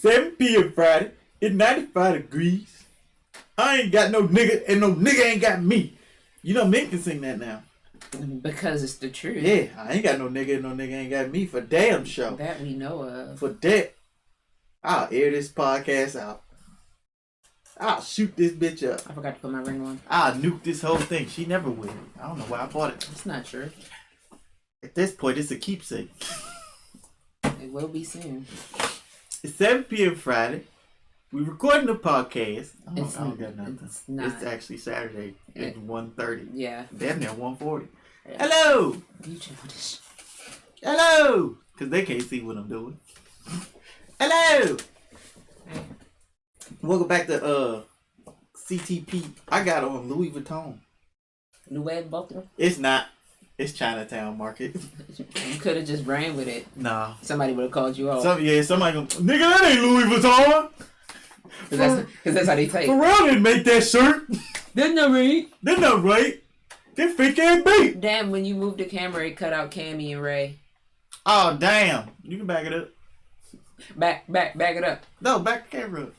7 p.m. Friday. It's 95 degrees. I ain't got no nigga, and no nigga ain't got me. You know, men can sing that now. Because it's the truth. Yeah, I ain't got no nigga, and no nigga ain't got me for damn sure. That we know of. For that, I'll air this podcast out. I'll shoot this bitch up. I forgot to put my ring on. I'll nuke this whole thing. She never will. I don't know why I bought it. It's not true. At this point, it's a keepsake. It will be soon. It's 7 p.m. Friday. We're recording the podcast. I don't got nothing. It's actually Saturday at 1:30. Yeah. Damn near 1:40. Yeah. Hello! You childish. Hello! Because they can't see what I'm doing. Hello! Hey. Welcome back to CTP. I got on Louis Vuitton. New Web Baltimore? It's not. It's Chinatown Market. You could have just ran with it. Nah. Somebody would have called you out. Somebody gonna, nigga, that ain't Louis Vuitton. Because that's how they take. Pharrell didn't make that shirt. That's not right. That's not right. That fake ass bait. Damn, when you moved the camera, it cut out Cammy and Ray. Oh, damn. You can back it up. Back it up. No, back the camera up.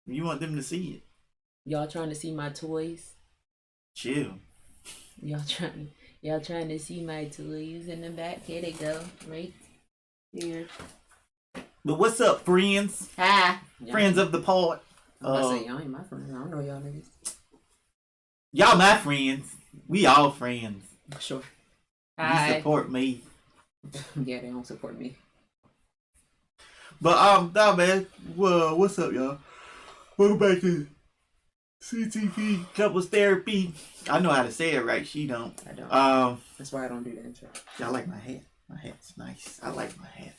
You want them to see it. Y'all trying to see my toys? Chill. Y'all trying to see my toys in the back? Here they go. Right here. But what's up, friends? Hi. Friends of the pod. I say y'all ain't my friends. I don't know y'all niggas. Y'all my friends. We all friends. Sure. You support me. Yeah, they don't support me. But nah, man. Well, what's up, y'all? Welcome back to CTP Couples Therapy. I know how to say it right. She don't. I don't. That's why I don't do the intro. Y'all like my hat? My hat's nice. I like my hat.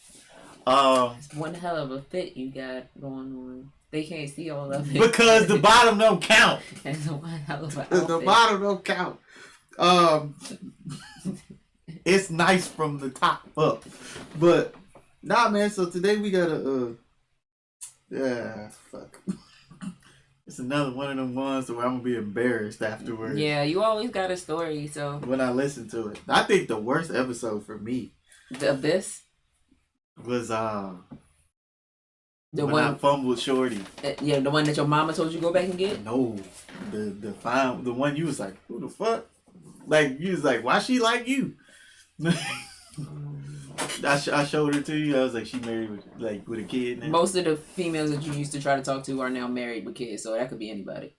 It's one hell of a fit you got going on. They can't see all of it. Because the bottom don't count. It's one hell of an outfit. The bottom don't count. It's nice from the top up. But nah, man, so today we got fuck. It's another one of them ones where I'm gonna be embarrassed afterwards. Yeah, you always got a story, so when I listen to it. I think the worst episode for me of this was the when one I fumbled Shorty. Yeah, the one that your mama told you to go back and get? No. The one you was like, who the fuck? Like you was like, why she like you? I showed her to you. I was like, she married with a kid now. Most of the females that you used to try to talk to are now married with kids, so that could be anybody.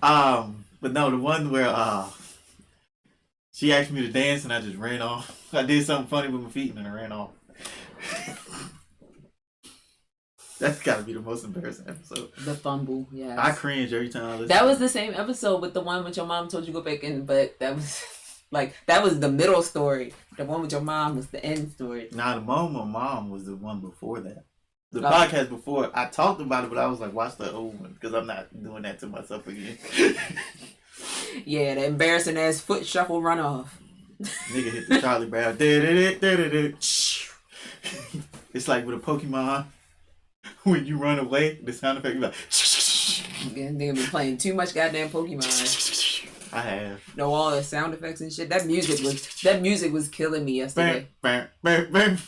But no, the one where she asked me to dance and I just ran off. I did something funny with my feet and then I ran off. That's gotta be the most embarrassing episode. The fumble, yeah. I cringe every time I listen. That was the same episode with the one with your mom told you to go back in, but that was that was the middle story. The one with your mom was the end story. Nah, the one with my mom was the one before that. The podcast before, I talked about it, but I was like, watch the old one, because I'm not doing that to myself again. Yeah, the embarrassing ass foot shuffle runoff. Nigga hit the Charlie Brown. It's like with a Pokemon. When you run away, the sound effect is like. Yeah, nigga been playing too much goddamn Pokemon. I have. Know all the sound effects and shit. That music was killing me yesterday. Bam, bam, bam.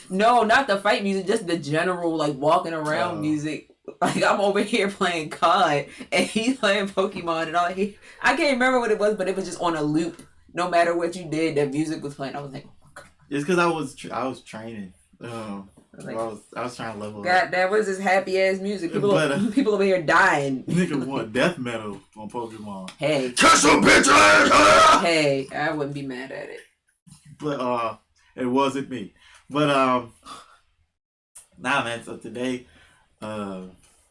No, not the fight music, just the general like walking around music. Like I'm over here playing COD and he's playing Pokemon and all. I can't remember what it was, but it was just on a loop. No matter what you did, that music was playing. I was like, oh my god. It's because I was training. I was trying to level up. God, that was this happy ass music. People over here dying. Nigga want death metal on Pokemon. Hey. Catch some bitches! Hey, I wouldn't be mad at it. But it wasn't me. But nah, man. So today, I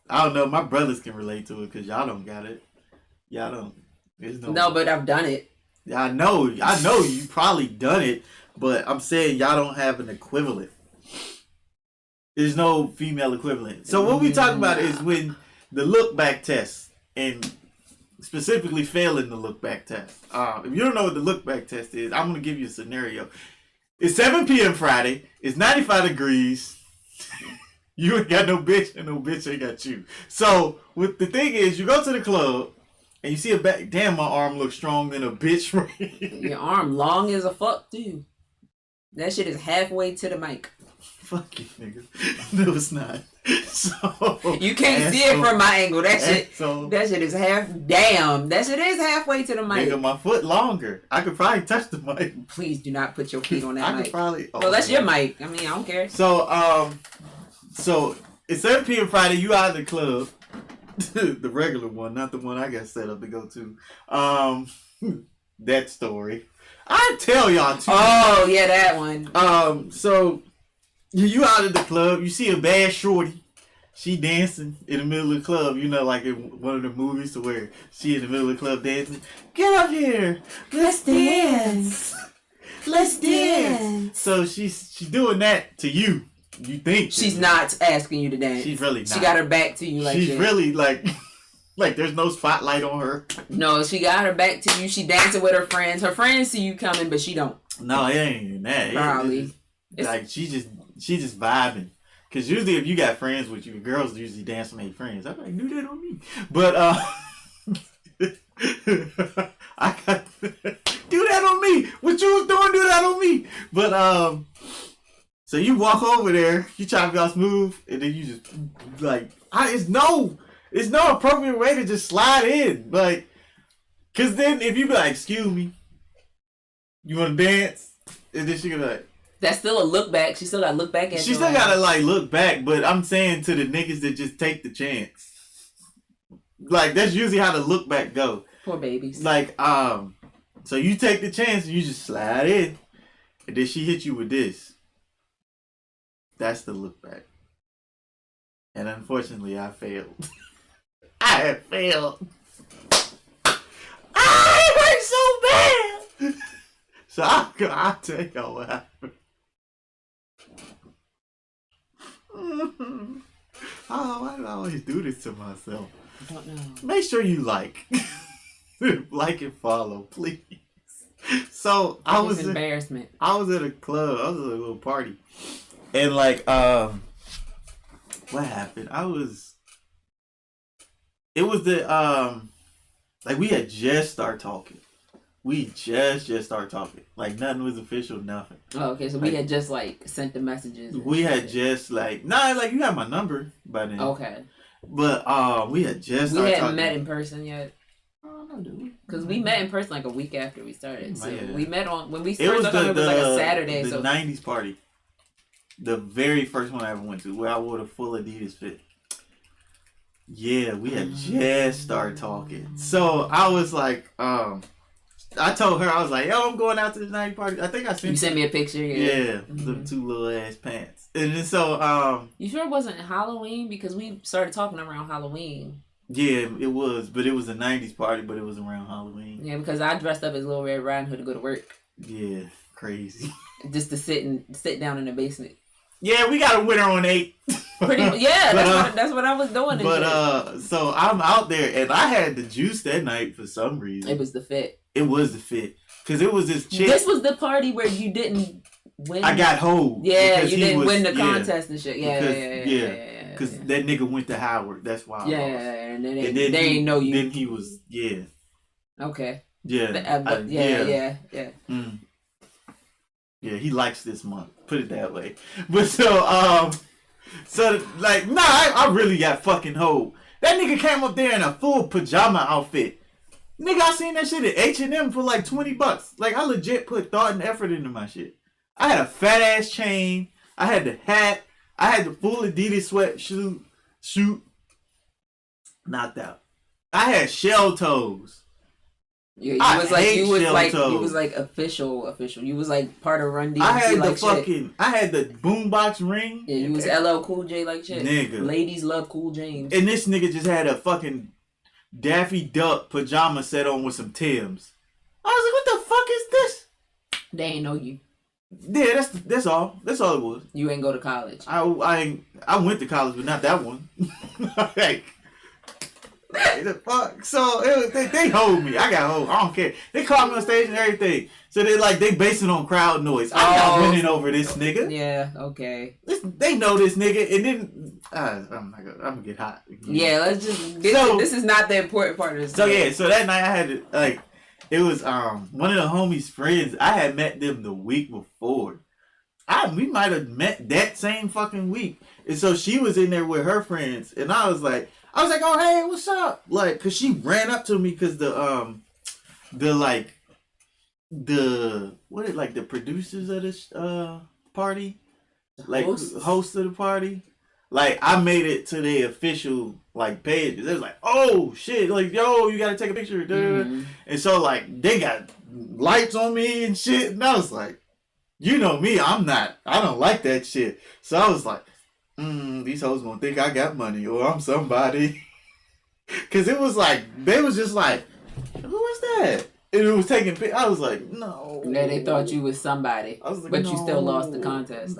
don't know. My brothers can relate to it because y'all don't got it. Y'all don't. There's no, but I've done it. Yeah, I know you probably done it, but I'm saying y'all don't have an equivalent. There's no female equivalent. So what we talk about is when the look back test, and specifically failing the look back test. If you don't know what the look back test is, I'm gonna give you a scenario. It's 7 p.m. Friday. It's 95 degrees. You ain't got no bitch, and no bitch ain't got you. So what the thing is, you go to the club, And you see a back. Damn, my arm looks strong than a bitch right here. Your arm long as a fuck, too. That shit is halfway to the mic. Fuck you, nigga. No, it's not. So you can't see it from my angle. That shit is that shit is halfway to the mic. Nigga, my foot longer. I could probably touch the mic. Please do not put your feet on that mic. I could probably. Well, that's your mic. I mean, I don't care. So it's 7 p.m. Friday. You out of the club. The regular one, not the one I got set up to go to. That story. I tell y'all too. Oh yeah, that one. So you out of the club, you see a bad shorty. She dancing in the middle of the club, you know, like in one of the movies to where she in the middle of the club dancing. Get up here, let's dance. Let's dance. So she's doing that to you. You think she's not asking you to dance? She's really not. She got her back to you like she's that. Really like there's no spotlight on her. No, she got her back to you. She dancing with her friends. Her friends see you coming, but she don't. No, it ain't even that. Probably. Like she just vibing. Cause usually if you got friends with you, girls usually dance with their friends. I'm like, do that on me. But I got do that on me. What you was doing, do that on me. But so you walk over there, you try to be all smooth, and then you just like, it's no appropriate way to just slide in, like, cause then if you be like, excuse me, you want to dance, and then she gonna be like, that's still a look back. She still got to look back at. She still gotta like look back, but I'm saying to the niggas that just take the chance, like that's usually how the look back go. Poor babies. Like so you take the chance and you just slide in, and then she hit you with this. That's the look back. And unfortunately, I failed. I have failed. It hurt so bad. So I'll tell y'all what happened. Oh, why do I always do this to myself? I don't know. Make sure you like. Like and follow, please. So I was embarrassment. I was at a club. I was at a little party. And like, what happened? It was the, like we had just started talking. We just started talking. Like nothing was official, nothing. Oh, okay. So we had just like sent the messages. We had just like, like you had my number by then. Okay. But, we had just started We hadn't talking. met in person yet. Oh, no, dude. Because we met in person like a week after we started. So we met when we first started, it was like a Saturday. The 90s party. The very first one I ever went to, where I wore the full Adidas fit. Yeah, we had just started talking. So I was like, I told her, I was like, yo, I'm going out to the 90s party. I think I sent you sent me a picture. Yeah, the two little ass pants. And then so, you sure it wasn't Halloween? Because we started talking around Halloween. Yeah, it was, but it was a 90s party, but it was around Halloween. Yeah, because I dressed up as Little Red Riding Hood to go to work. Yeah, crazy. Just to sit down in the basement. Yeah, we got a winner on 8. Pretty yeah, that's what I was doing. But so I'm out there and I had the juice that night for some reason. It was the fit. It was the fit. Cause it was this chick. This was the party where you didn't win. I got hold. Yeah, you didn't win the contest and shit. Yeah. Cause that nigga went to Howard. That's why. And then they didn't know you. Then he was Okay. Yeah. Yeah. Yeah, he likes this month. Put it that way. But so like, nah, I really got fucking hold. That nigga came up there in a full pajama outfit. Nigga, I seen that shit at H&M for like $20. Like, I legit put thought and effort into my shit. I had a fat ass chain. I had the hat. I had the full Adidas sweatshirt. Shoot. Knocked out. I had shell toes. You was like official. You was like part of Run DMC. I had like I had the boombox ring. Yeah, you was LL Cool J like shit. Nigga. Ladies love Cool James. And this nigga just had a fucking Daffy Duck pajama set on with some Timbs. I was like, what the fuck is this? They ain't know you. Yeah, that's all. That's all it was. You ain't go to college. I went to college, but not that one. Like, the fuck. So they hold me. I got hold. I don't care. They called me on stage and everything. So they base it on crowd noise. I'm not winning over this nigga. Yeah. Okay. They know this nigga, and then I'm gonna get hot. Yeah, let's just. This is not the important part of this. So yeah, so that night I had to like, it was one of the homies' friends. I had met them the week before. We might have met that same fucking week, and so she was in there with her friends, and I was like, oh hey, what's up? Like, cause she ran up to me, cause the producers of this party, like host of the party, like I made it to the official like pages. It was like, oh shit, like yo, you gotta take a picture, mm-hmm. And so like they got lights on me and shit, and I was like, you know me, I don't like that shit. So I was like, these hoes gonna think I got money or I'm somebody. Cause it was like, they was just like, who is that? And it was taking pictures. I was like, no. Yeah, they thought you was somebody. I was like, but no. You still lost the contest.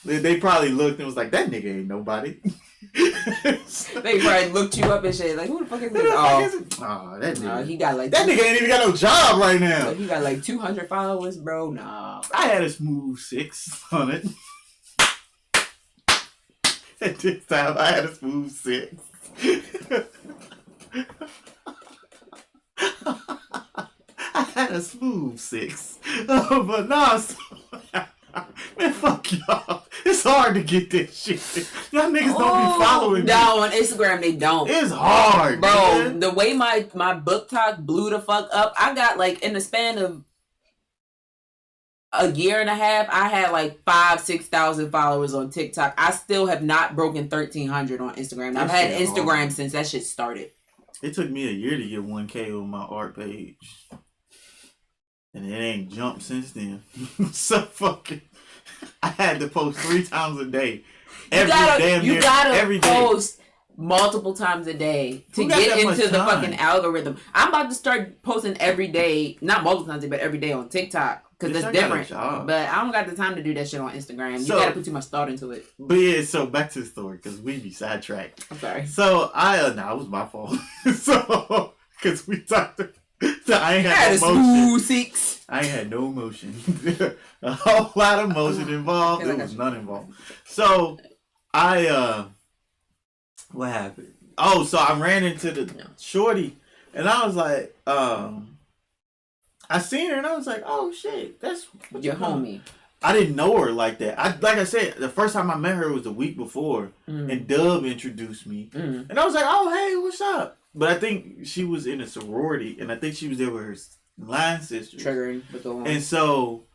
They probably looked and was like, that nigga ain't nobody. They probably looked you up and shit. Like, who the fuck is this? That nigga. He got like that nigga ain't even got no job right now. He got like 200 followers, bro. Nah. I had a smooth 6 on it. At this time, I had a smooth 6. I had a smooth 6. But nah, man, fuck y'all. It's hard to get this shit. Y'all niggas don't be following me. No, on Instagram they don't. It's hard, bro. Man. The way my book talk blew the fuck up, I got like in the span of a year and a half, I had like 5,000-6,000 followers on TikTok. I still have not broken 1,300 on Instagram. I've had Instagram since that shit started. It took me a year to get 1K on my art page. And it ain't jumped since then. So fucking, I had to post 3 times a day. You gotta post multiple times a day to get into the fucking algorithm. I'm about to start posting every day, not multiple times a day, but every day on TikTok. Because that's different. But I don't got the time to do that shit on Instagram. You gotta put too much thought into it. But yeah, so back to the story, because we be sidetracked. I'm sorry. So it was my fault. So, because we talked so I ain't had no motion. 6. I ain't had no motion. A whole lot of motion involved. There was none involved. So what happened? Oh, so I ran into the shorty, and I was like, I seen her, and I was like, oh shit, that's your homie. I didn't know her like that. Like I said, the first time I met her was the week before, and Dub introduced me, and I was like, oh hey, what's up? But I think she was in a sorority, and I think she was there with her line sister. Triggering, but go on. And so,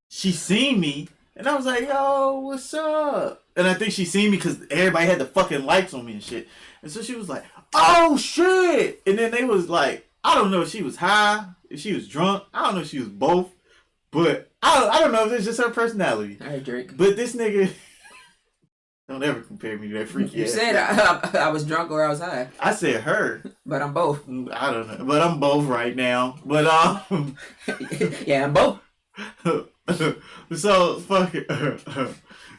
she seen me, and I was like, yo, what's up? And I think she seen me because everybody had the fucking lights on me and shit. And so she was like, oh shit! And then they was like, I don't know if she was high, if she was drunk, I don't know if she was both, but I don't know if it's just her personality. Alright, Drake. But this nigga, don't ever compare me to that freaky ass. You said I was drunk or I was high. I said her. But I'm both. I don't know. But I'm both right now. But yeah, I'm both. So fucking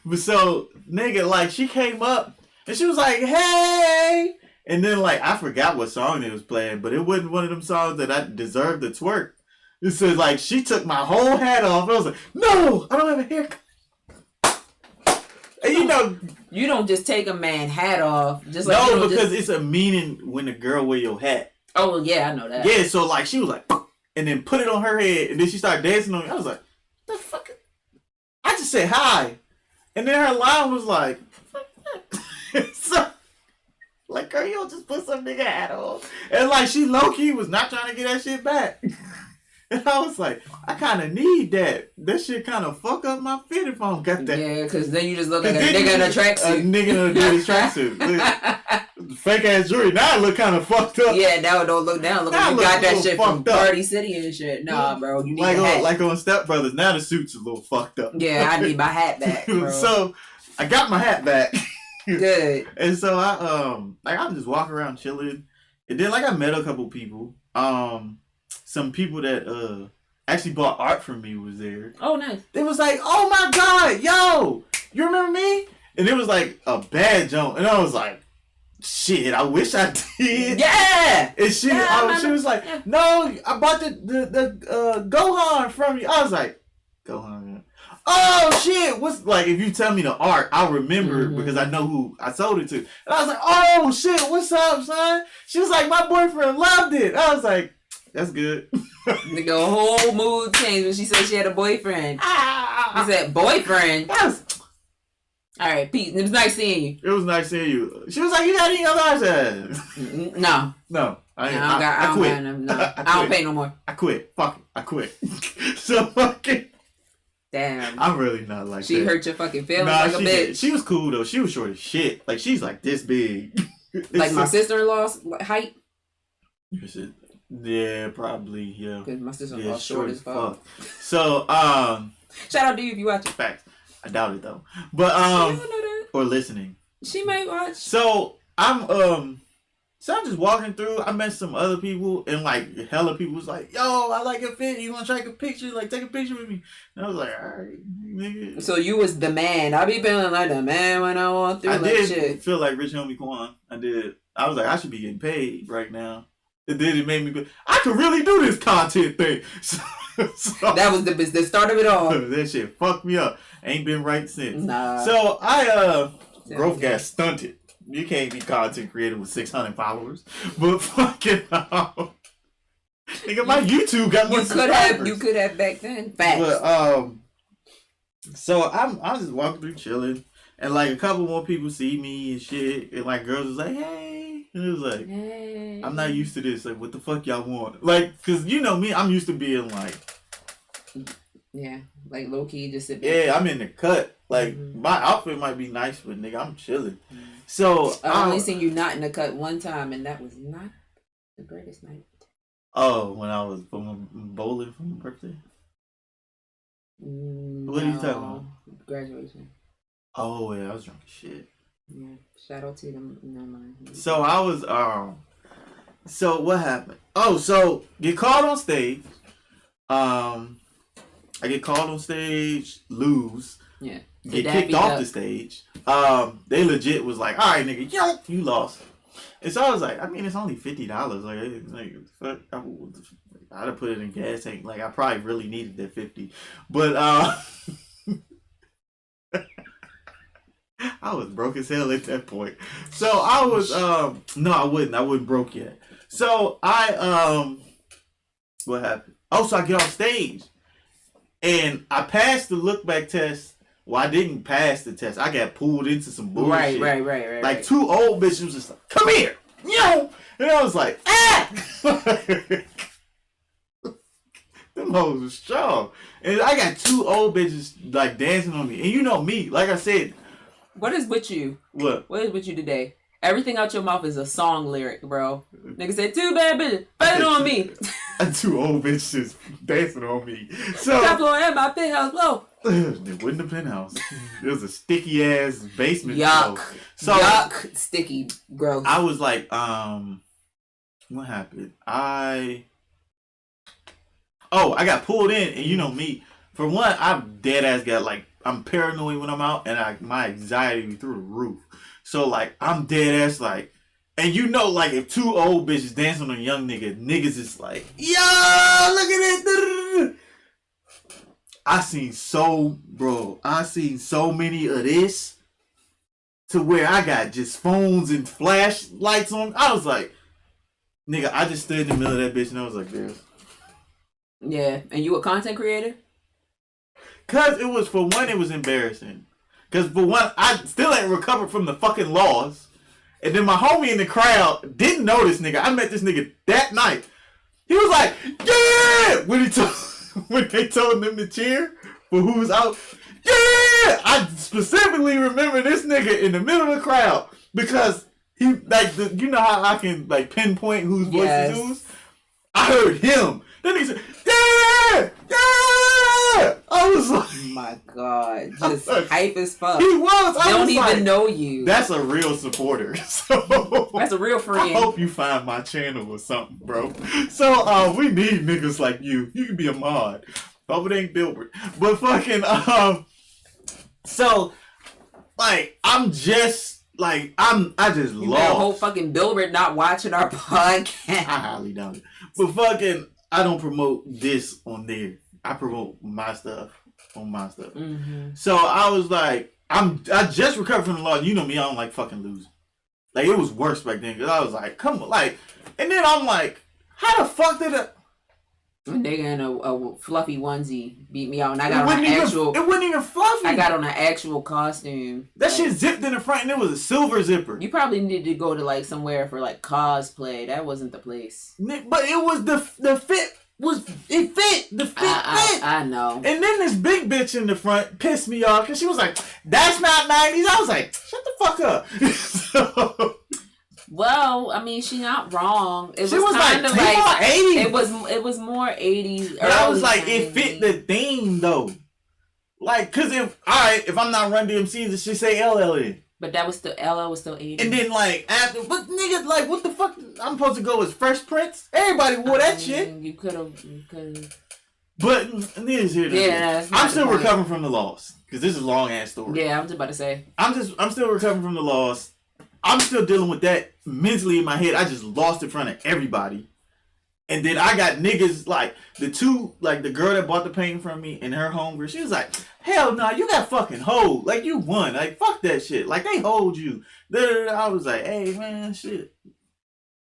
but so nigga, like she came up and she was like, hey, and then like I forgot what song they was playing, but it wasn't one of them songs that I deserved to twerk. It said like she took my whole hat off. I was like, no, I don't have a haircut. And you don't just take a man hat off. Just like because it's a meaning when a girl wear your hat. Oh yeah, I know that. Yeah, so like she was like, and then put it on her head, and then she started dancing on me. I was like, the fuck? I just said hi, and then her line was like, so, like girl, you don't just put some nigga hat on, and like she low key was not trying to get that shit back. And I was like, I kind of need that. That shit kind of fuck up my fit if I don't got that. Yeah, because then you just look like a nigga in a tracksuit. A nigga in a dirty tracksuit. Fake ass jewelry. Now it look kind of fucked up. Yeah, now it don't look down. Look like you got that shit from Party City and shit. Nah, bro, you need a hat. Like on Step Brothers, now the suit's a little fucked up. Yeah, I need my hat back, bro. So, I got my hat back. Good. And so I'm just walking around chilling. And then I met a couple people. Some people that actually bought art from me was there. Oh, nice. They was like, oh my God, yo, you remember me? And it was like a bad joke. And I was like, shit, I wish I did. Yeah. And she was like, no, I bought the Gohan from you. I was like, Gohan. oh shit, what's like if you tell me the art, I'll remember because I know who I sold it to. And I was like, oh shit, what's up, son? She was like, my boyfriend loved it. I was like, that's good. Nigga, whole mood changed when she said she had a boyfriend. He said, boyfriend? Yes. All right, peace. It was nice seeing you. It was nice seeing you. She was like, you got any other art? I said, no. No. I quit. I don't pay no more. I quit. Fuck it. I quit. So fucking. Damn. I'm really not like she that. hurt your fucking feelings nah, like a bitch. She was cool though. She was short as shit. Like she's like this big. Like my sister-in-law's height? Yeah, probably, yeah. Because my sister-in-law's short as fuck. So, shout out to you if you watch it. Facts. I doubt it though. But or listening. She might watch. So I'm just walking through. I met some other people and like hella people was like, "Yo, I like your fit. You want to take a picture? Like take a picture with me?" And I was like, "All right, nigga." So you was the man. I be feeling like the man when I walk through. I like did shit. feel like Rich Homie Quan. I did. I was like, I should be getting paid right now. And then it made me go, I could really do this content thing. So that was the start of it all. That shit fucked me up. Ain't been right since. Nah. So growth got stunted. You can't be content creator with 600 followers. But fucking nigga, my YouTube got more subscribers. You could have back then. Facts. But so I'm just walking through chilling, and like a couple more people see me and shit, and like girls was like, hey, and it was like, hey. I'm not used to this. Like, what the fuck y'all want? Like, cause you know me, I'm used to being like, yeah, like low key, just sit back. Yeah, I'm in the cut. Like my outfit might be nice, but nigga, I'm chilling. So I only seen you not in the cut one time, and that was not the greatest night. Oh, when I was bowling for my birthday. What are you talking about? Graduation. Oh yeah, I was drunk as shit. Yeah, shout out to them. No mind. So I was So what happened? Oh, so get called on stage. I get called on stage, lose. Yeah. Get kicked off the stage. They legit was like, all right, nigga, you lost. And so I was like, I mean, it's only $50. Like fuck, I'd have put it in gas tank. Like I probably really needed that 50, but I was broke as hell at that point. So I was no, I wasn't broke yet. So I what happened? Oh, so I get off stage and I passed the look back test. Well, I didn't pass the test. I got pulled into some bullshit. Right. Like two old bitches was just like, come here, yo. And I was like, ah. Them hoes was strong. And I got two old bitches like dancing on me. And you know me, like I said. What is with you? What? What is with you today? Everything out your mouth is a song lyric, bro. Nigga said, two bad bitches, bet on me. Two old bitches dancing on me. So top floor and my penthouse low. It wasn't a penthouse. It was a sticky ass basement. Yuck. So yuck. Sticky. Gross. I was like, what happened? I got pulled in, and you know me. For one, I'm dead ass got like I'm paranoid when I'm out, and my anxiety be through the roof. So like I'm dead ass like, and you know like if two old bitches dancing on a young nigga, niggas is like, yo, look at it. I seen so many of this to where I got just phones and flashlights on. I was like, nigga, I just stood in the middle of that bitch and I was like, this. Yeah, and you a content creator? Cause it was, for one, it was embarrassing. Cause for one, I still ain't recovered from the fucking loss. And then my homie in the crowd didn't know this nigga. I met this nigga that night. He was like, yeah! When they told them to cheer for who was out. Yeah! I specifically remember this nigga in the middle of the crowd. Because he, like, you know how I can, like, pinpoint whose voice is whose? I heard him. Then he said, yeah! Yeah! I was like, oh my God, just hype as fuck. He was. They don't even know you. That's a real supporter. So that's a real friend. I hope you find my channel or something, bro. So we need niggas like you. You can be a mod. Hope it ain't Bilbert. But fucking so like I'm just like I just you lost. The whole fucking Bilbert not watching our podcast. I highly doubt it. But fucking I don't promote this on there. I promote my stuff on my stuff. Mm-hmm. So I was like, I just recovered from the loss. You know me, I don't like fucking losing. Like, it was worse back then, because I was like, come on, like, and then I'm like, how the fuck did a nigga in a fluffy onesie beat me out, and I got on an actual. It wasn't even fluffy. I got on an actual costume. That shit zipped in the front, and it was a silver zipper. You probably needed to go to like somewhere for like cosplay. That wasn't the place. But it was the fit was it fit the fit fit. I know. And then this big bitch in the front pissed me off because she was like, "That's not '90s." I was like, "Shut the fuck up." So, well, I mean, she not wrong. It she was kind like of like 80s. It was more 80s. But I was like, 90s. it fit the theme though. Like, cause if I'm not Run DMC, it should say LL in. But that was still LL was still 80s. And then like after, but niggas like, what the fuck? I'm supposed to go as Fresh Prince? Everybody wore that shit. You could have. But niggas here. Yeah, I'm still recovering from the loss because this is a long ass story. Yeah, I was about to say. I'm still recovering from the loss. I'm still dealing with that mentally in my head. I just lost in front of everybody. And then I got niggas like the girl that bought the painting from me and her homegirl. She was like, "Hell no, you got fucking hold. Like, you won. Like, fuck that shit. Like, they hold you." I was like, "Hey man, shit.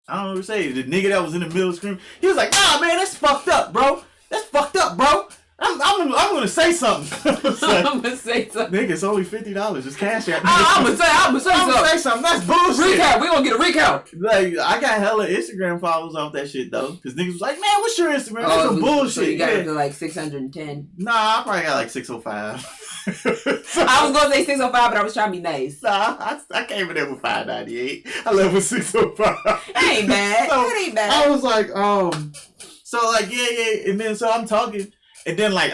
I don't know what to say." The nigga that was in the middle screaming, he was like, "Nah, man, that's fucked up, bro. That's fucked up, bro. I'm gonna say something." I'm gonna say something. Nigga, it's only $50. Just cash out. I'm gonna say something. That's bullshit. Recount. We gonna get a recount. Like, I got hella Instagram followers off that shit though, because niggas was like, "Man, what's your Instagram?" That's some bullshit. So you got it to like 610. Nah, I probably got like 605. I was gonna say 605, but I was trying to be nice. Nah, I came in there with 598. I left with 605. It ain't bad. So, it ain't bad. I was like, so like, yeah, and then so I'm talking, and then like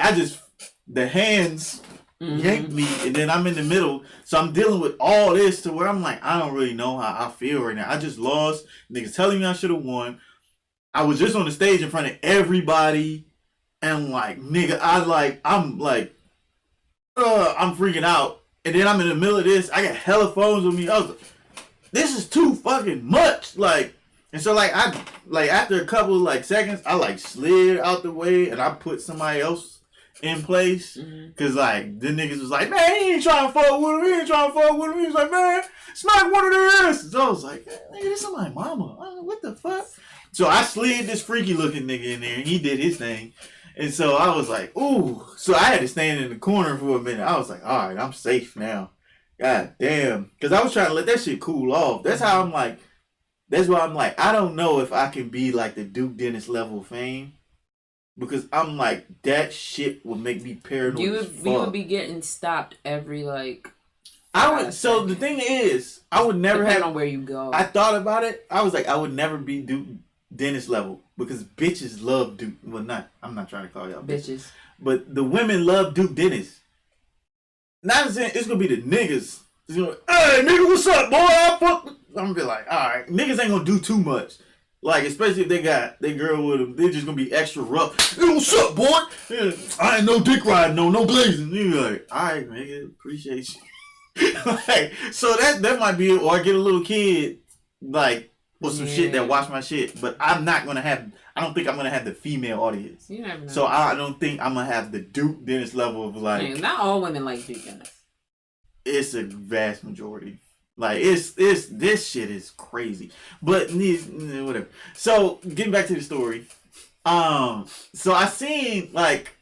the hands yanked me, and then I'm in the middle, so I'm dealing with all this to where I'm like, I don't really know how I feel right now. I just lost. Niggas telling me I should have won. I was just on the stage in front of everybody, and like, nigga, I'm freaking out, and then I'm in the middle of this. I got hella phones with me. I was like, this is too fucking much, like. And so like after a couple of like seconds, I like slid out the way and I put somebody else in place. Cause like the niggas was like, "Man, he ain't trying to fuck with him. He ain't trying to fuck with him." He was like, "Man, smack one of their asses." So I was like, "Nigga, this is my mama. I don't know what the fuck." So I slid this freaky looking nigga in there and he did his thing. And so I was like, ooh. So I had to stand in the corner for a minute. I was like, all right, I'm safe now. God damn. Cause I was trying to let that shit cool off. That's how I'm like. That's why I'm like, I don't know if I can be like the Duke Dennis level of fame. Because I'm like, that shit would make me paranoid. You would be getting stopped every like. So the thing is, I would never depending on where you go. I thought about it. I was like, I would never be Duke Dennis level. Because bitches love Duke. Well, I'm not trying to call y'all bitches. But the women love Duke Dennis. Not saying it's going to be the niggas. It's gonna, "Hey, nigga, what's up, boy? I'm gonna be like, all right, niggas ain't gonna do too much. Like, especially if they got their girl with them, they're just gonna be extra rough. "Hey, what's up, boy? Yeah, I ain't no dick riding, no blazing." You like, all right, nigga, appreciate you. Like, so that might be it. Or I get a little kid, like, with some shit that watch my shit. But I don't think I'm gonna have the female audience. You never know. So I don't think I'm gonna have the Duke Dennis level of like. Man, not all women like Duke Dennis. It's a vast majority. Like, it's this shit is crazy. But whatever. So getting back to the story. So I seen, like,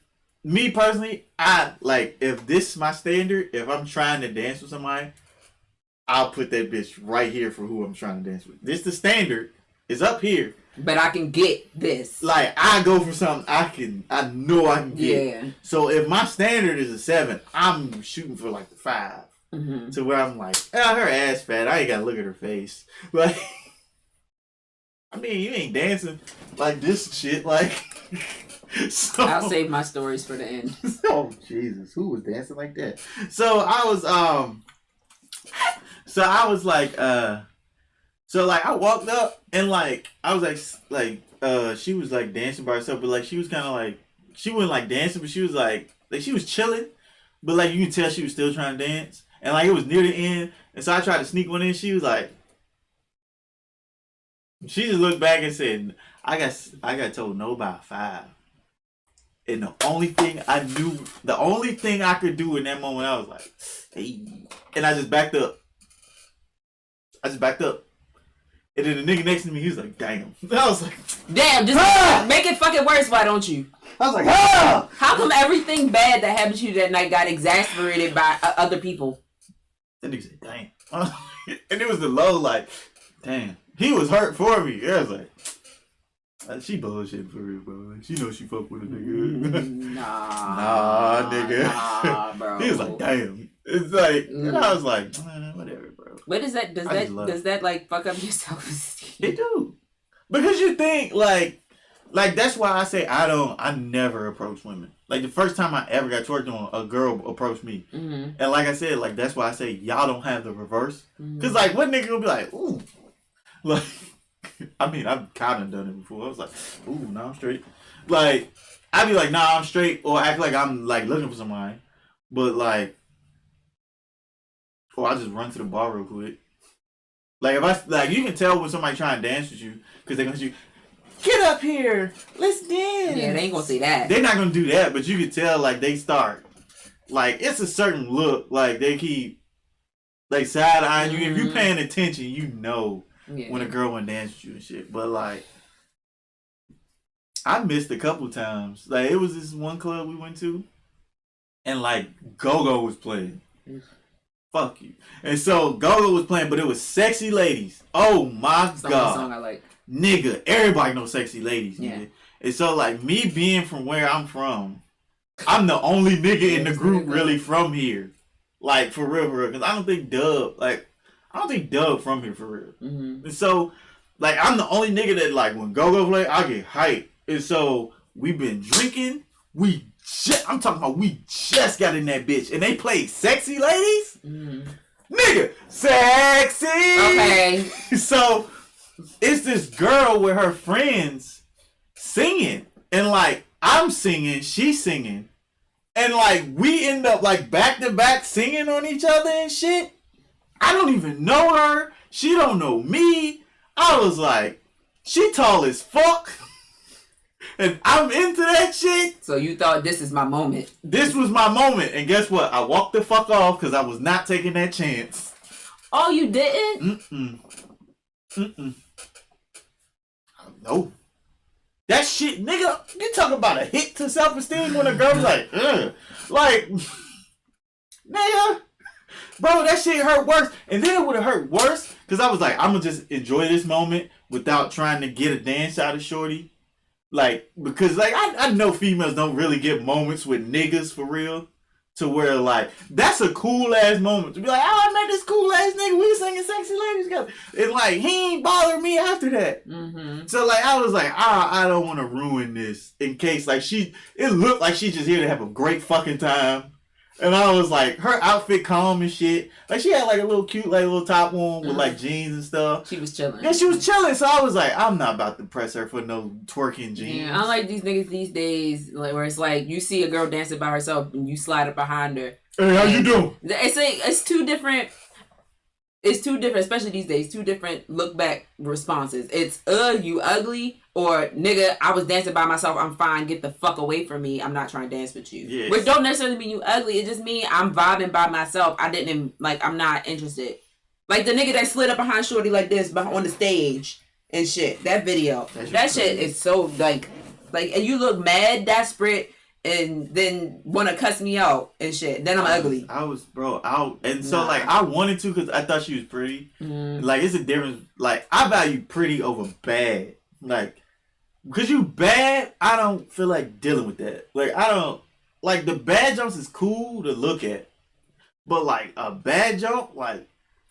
me personally, I like, if this is my standard, if I'm trying to dance with somebody, I'll put that bitch right here for who I'm trying to dance with. This the standard. It's up here. But I can get this. Like, I go for something I know I can get. Yeah. So if my standard is a 7, I'm shooting for like the 5. To where I'm like, her ass fat. I ain't gotta look at her face. Like, I mean, you ain't dancing like this shit. Like, so I'll save my stories for the end. Oh Jesus, who was dancing like that? So I was like, so like I walked up and like I was like she was like dancing by herself, but like she was kind of like she wasn't like dancing, but she was like she was chilling, but like you can tell she was still trying to dance. And like it was near the end, and so I tried to sneak one in. She was like, she just looked back and said, "I got told no by 5." And the only thing I could do in that moment, I was like, hey. And I just backed up. And then the nigga next to me, he was like, damn. I was like, damn, just make it fucking worse, why don't you? I was like, ah! How come everything bad that happened to you that night got exasperated by other people? That nigga said, damn. And it was the low, like, damn. He was hurt for me. I was like, she bullshit for real, bro. She knows she fuck with a nigga. Nah, nigga. Nah, bro. He was like, damn. It's like, and I was like, whatever, bro. What is that? Does that like fuck up your self-esteem? It do. Because you think, like that's why I say I never approach women. Like, the first time I ever got twerked on, a girl approached me. Mm-hmm. And like I said, like, that's why I say y'all don't have the reverse. Because, like, what nigga gonna be like, ooh. Like, I mean, I've kind of done it before. I was like, ooh, nah, I'm straight. Like, I'd be like, nah, I'm straight. Or act like I'm, like, looking for somebody. But, like, or I just run to the bar real quick. Like, if I, like, you can tell when somebody trying to dance with you. Because they're going to get up here, let's dance. Yeah, they ain't gonna say that. They're not gonna do that, but you can tell, like, they start, like, it's a certain look, like, they keep, like, side-eyeing you. If you paying attention, you know when a girl wanna dance with you and shit. But, like, I missed a couple times. Like, it was this one club we went to, and, like, Go-Go was playing. Fuck you. And so, Go-Go was playing, but it was Sexy Ladies. Oh, my That's God. That's the song I like. Nigga, everybody knows Sexy Ladies, nigga. Yeah. And so, like, me being from where I'm from, I'm the only nigga in the group really from here. Like, for real, because I don't think Dub from here, for real. Mm-hmm. And so, like, I'm the only nigga that, like, when Go-Go play, I get hyped. And so, we been drinking. I'm talking about we just got in that bitch. And they played Sexy Ladies? Mm-hmm. Nigga, sexy! Okay. So, it's this girl with her friends singing. And, like, I'm singing, she's singing. And, like, we end up, like, back-to-back singing on each other and shit. I don't even know her. She don't know me. I was like, she tall as fuck. And I'm into that shit. So you thought this is my moment. This was my moment. And guess what? I walked the fuck off because I was not taking that chance. Oh, you didn't? Mm-mm. No. That shit, nigga, you talk about a hit to self-esteem when a girl's like, ugh. Like, nigga, bro, that shit hurt worse. And then it would have hurt worse because I was like, I'm going to just enjoy this moment without trying to get a dance out of shorty. Like, because, like, I know females don't really get moments with niggas for real. To where, like, that's a cool-ass moment. To be like, oh, I met this cool-ass nigga. We singing Sexy Ladies together. And, like, he ain't bothered me after that. Mm-hmm. So, like, I was like, I don't want to ruin this. In case, like, it looked like she's just here to have a great fucking time. And I was like, her outfit calm and shit. Like, she had, like, a little cute, like, little top on with, like, jeans and stuff. She was chilling. Yeah, she was chilling. So I was like, I'm not about to press her for no twerking jeans. Yeah, I like these niggas these days, like, where it's like, you see a girl dancing by herself and you slide up behind her. Hey, how you doing? It's two different, especially these days, two different look back responses. It's, you ugly, or nigga, I was dancing by myself, I'm fine, get the fuck away from me, I'm not trying to dance with you. Yes. Which don't necessarily mean you ugly, it just mean I'm vibing by myself, I'm not interested. Like the nigga that slid up behind shorty like this on the stage and shit, that video, that shit is so like, and you look mad, desperate, and then want to cuss me out and shit. Then I'm ugly. I was, bro, out. And so, like, I wanted to because I thought she was pretty. Mm-hmm. Like, it's a difference. Like, I value pretty over bad. Like, because you bad, I don't feel like dealing with that. Like, I don't, like, the bad jumps is cool to look at. But, like, a bad jump, like,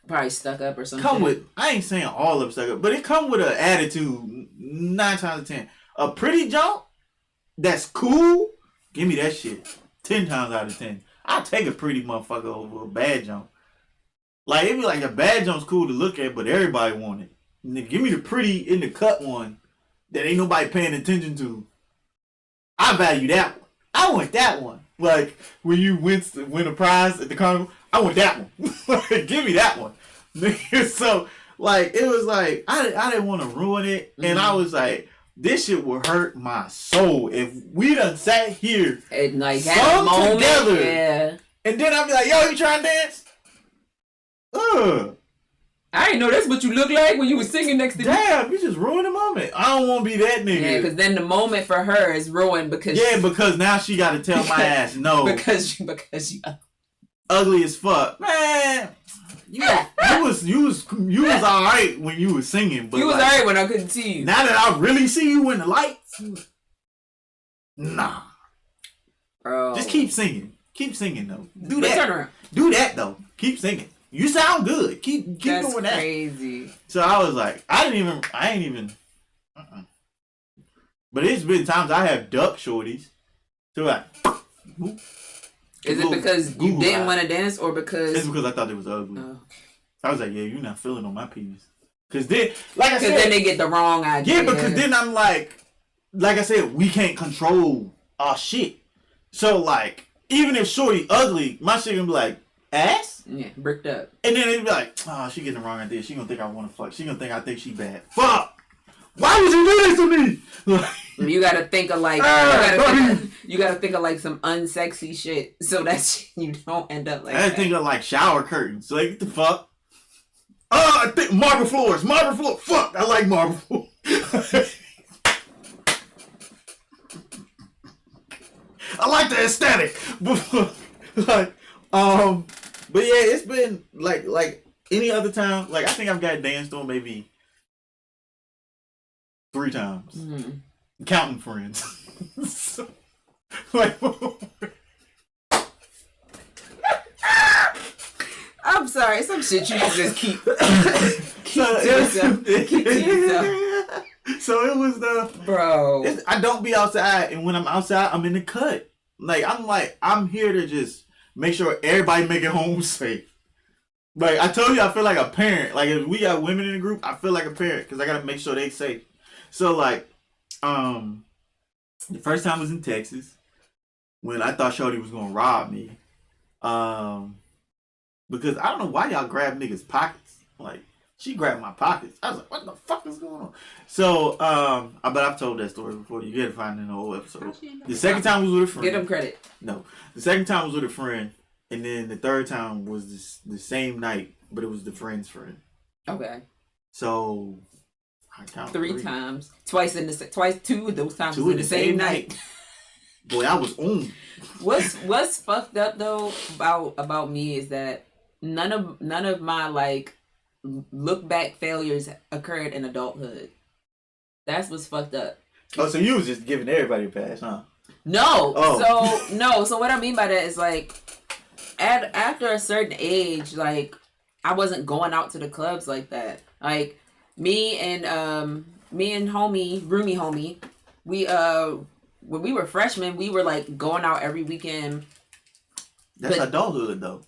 probably stuck up or something. I ain't saying all of them stuck up, but it come with an attitude 9 times out of 10. A pretty jump that's cool, give me that shit 10 times out of 10. I'll take a pretty motherfucker over a bad jump. Like, it'd be like a bad jump's cool to look at, but everybody want it. And then give me the pretty in the cut one that ain't nobody paying attention to. I value that one. I want that one. Like, when you win a prize at the carnival, I want that one. Give me that one. So, like, it was like, I didn't want to ruin it. Mm-hmm. And I was like, this shit will hurt my soul if we done sat here and like sung together. Yeah. And then I'll be like, yo, you trying to dance? I didn't know that's what you look like when you was singing next to me. Damn, you just ruined the moment. I don't want to be that nigga. Yeah, because then the moment for her is ruined because... Yeah, because now she got to tell my ass no. Because you ugly as fuck. Man, you was all right when you was singing. But you was like, all right when I couldn't see you. Now that I really see you in the lights, nah. Bro. Just keep singing. Keep singing, though. Do But that. Turn around. Do that, though. Keep singing. You sound good. Keep That's doing that. crazy. So I was like, I ain't even. But it's been times I have duck shorties. So like, is it because you didn't want to dance or because? It's because I thought it was ugly. Oh. I was like, yeah, you're not feeling on my penis. Cause then, like I said, then they get the wrong idea. Yeah, because then I'm like I said, we can't control our shit. So like, even if shorty ugly, my shit gonna be like, ass? Yeah, bricked up. And then it'd be like, oh, she getting the wrong idea. She gonna think I wanna fuck. She gonna think I think she bad. Fuck! Why would you do this to me? You gotta think of like you gotta think of like some unsexy shit so that you don't end up like I think of like shower curtains. Like, what the fuck? Oh, I think marble floors. Fuck, I like marble floors. I like the aesthetic. But yeah, it's been like any other time. Like, I think I've got danced on maybe 3 times. Mm-hmm. Counting friends. So, like, I'm sorry, some shit you can just keep to yourself. Keep to yourself. So it was bro. I don't be outside, and when I'm outside, I'm in the cut. I'm here to just make sure everybody make it home safe. Like I told you, I feel like a parent. Like if we got women in the group, I feel like a parent because I gotta make sure they safe. So like, the first time was in Texas when I thought Shorty was gonna rob me. Because I don't know why y'all grab niggas' pockets. Like she grabbed my pockets. I was like, what the fuck is going on? So but I've told that story before. You gotta find it in the whole episode. The second time was with a friend. Give them credit. No, the second time was with a friend. And then the third time was the same night, but it was the friend's friend. Okay. So I count 3 times. Twice 2 of those times was in the same night. Boy, I was on. What's fucked up though about me is that none of my like look back failures occurred in adulthood. That's what's fucked up. Oh, so you was just giving everybody a pass, huh? No. Oh. So what I mean by that is like after a certain age, like I wasn't going out to the clubs like that. Like me and roomie homie, we when we were freshmen, we were like going out every weekend. That's adulthood though.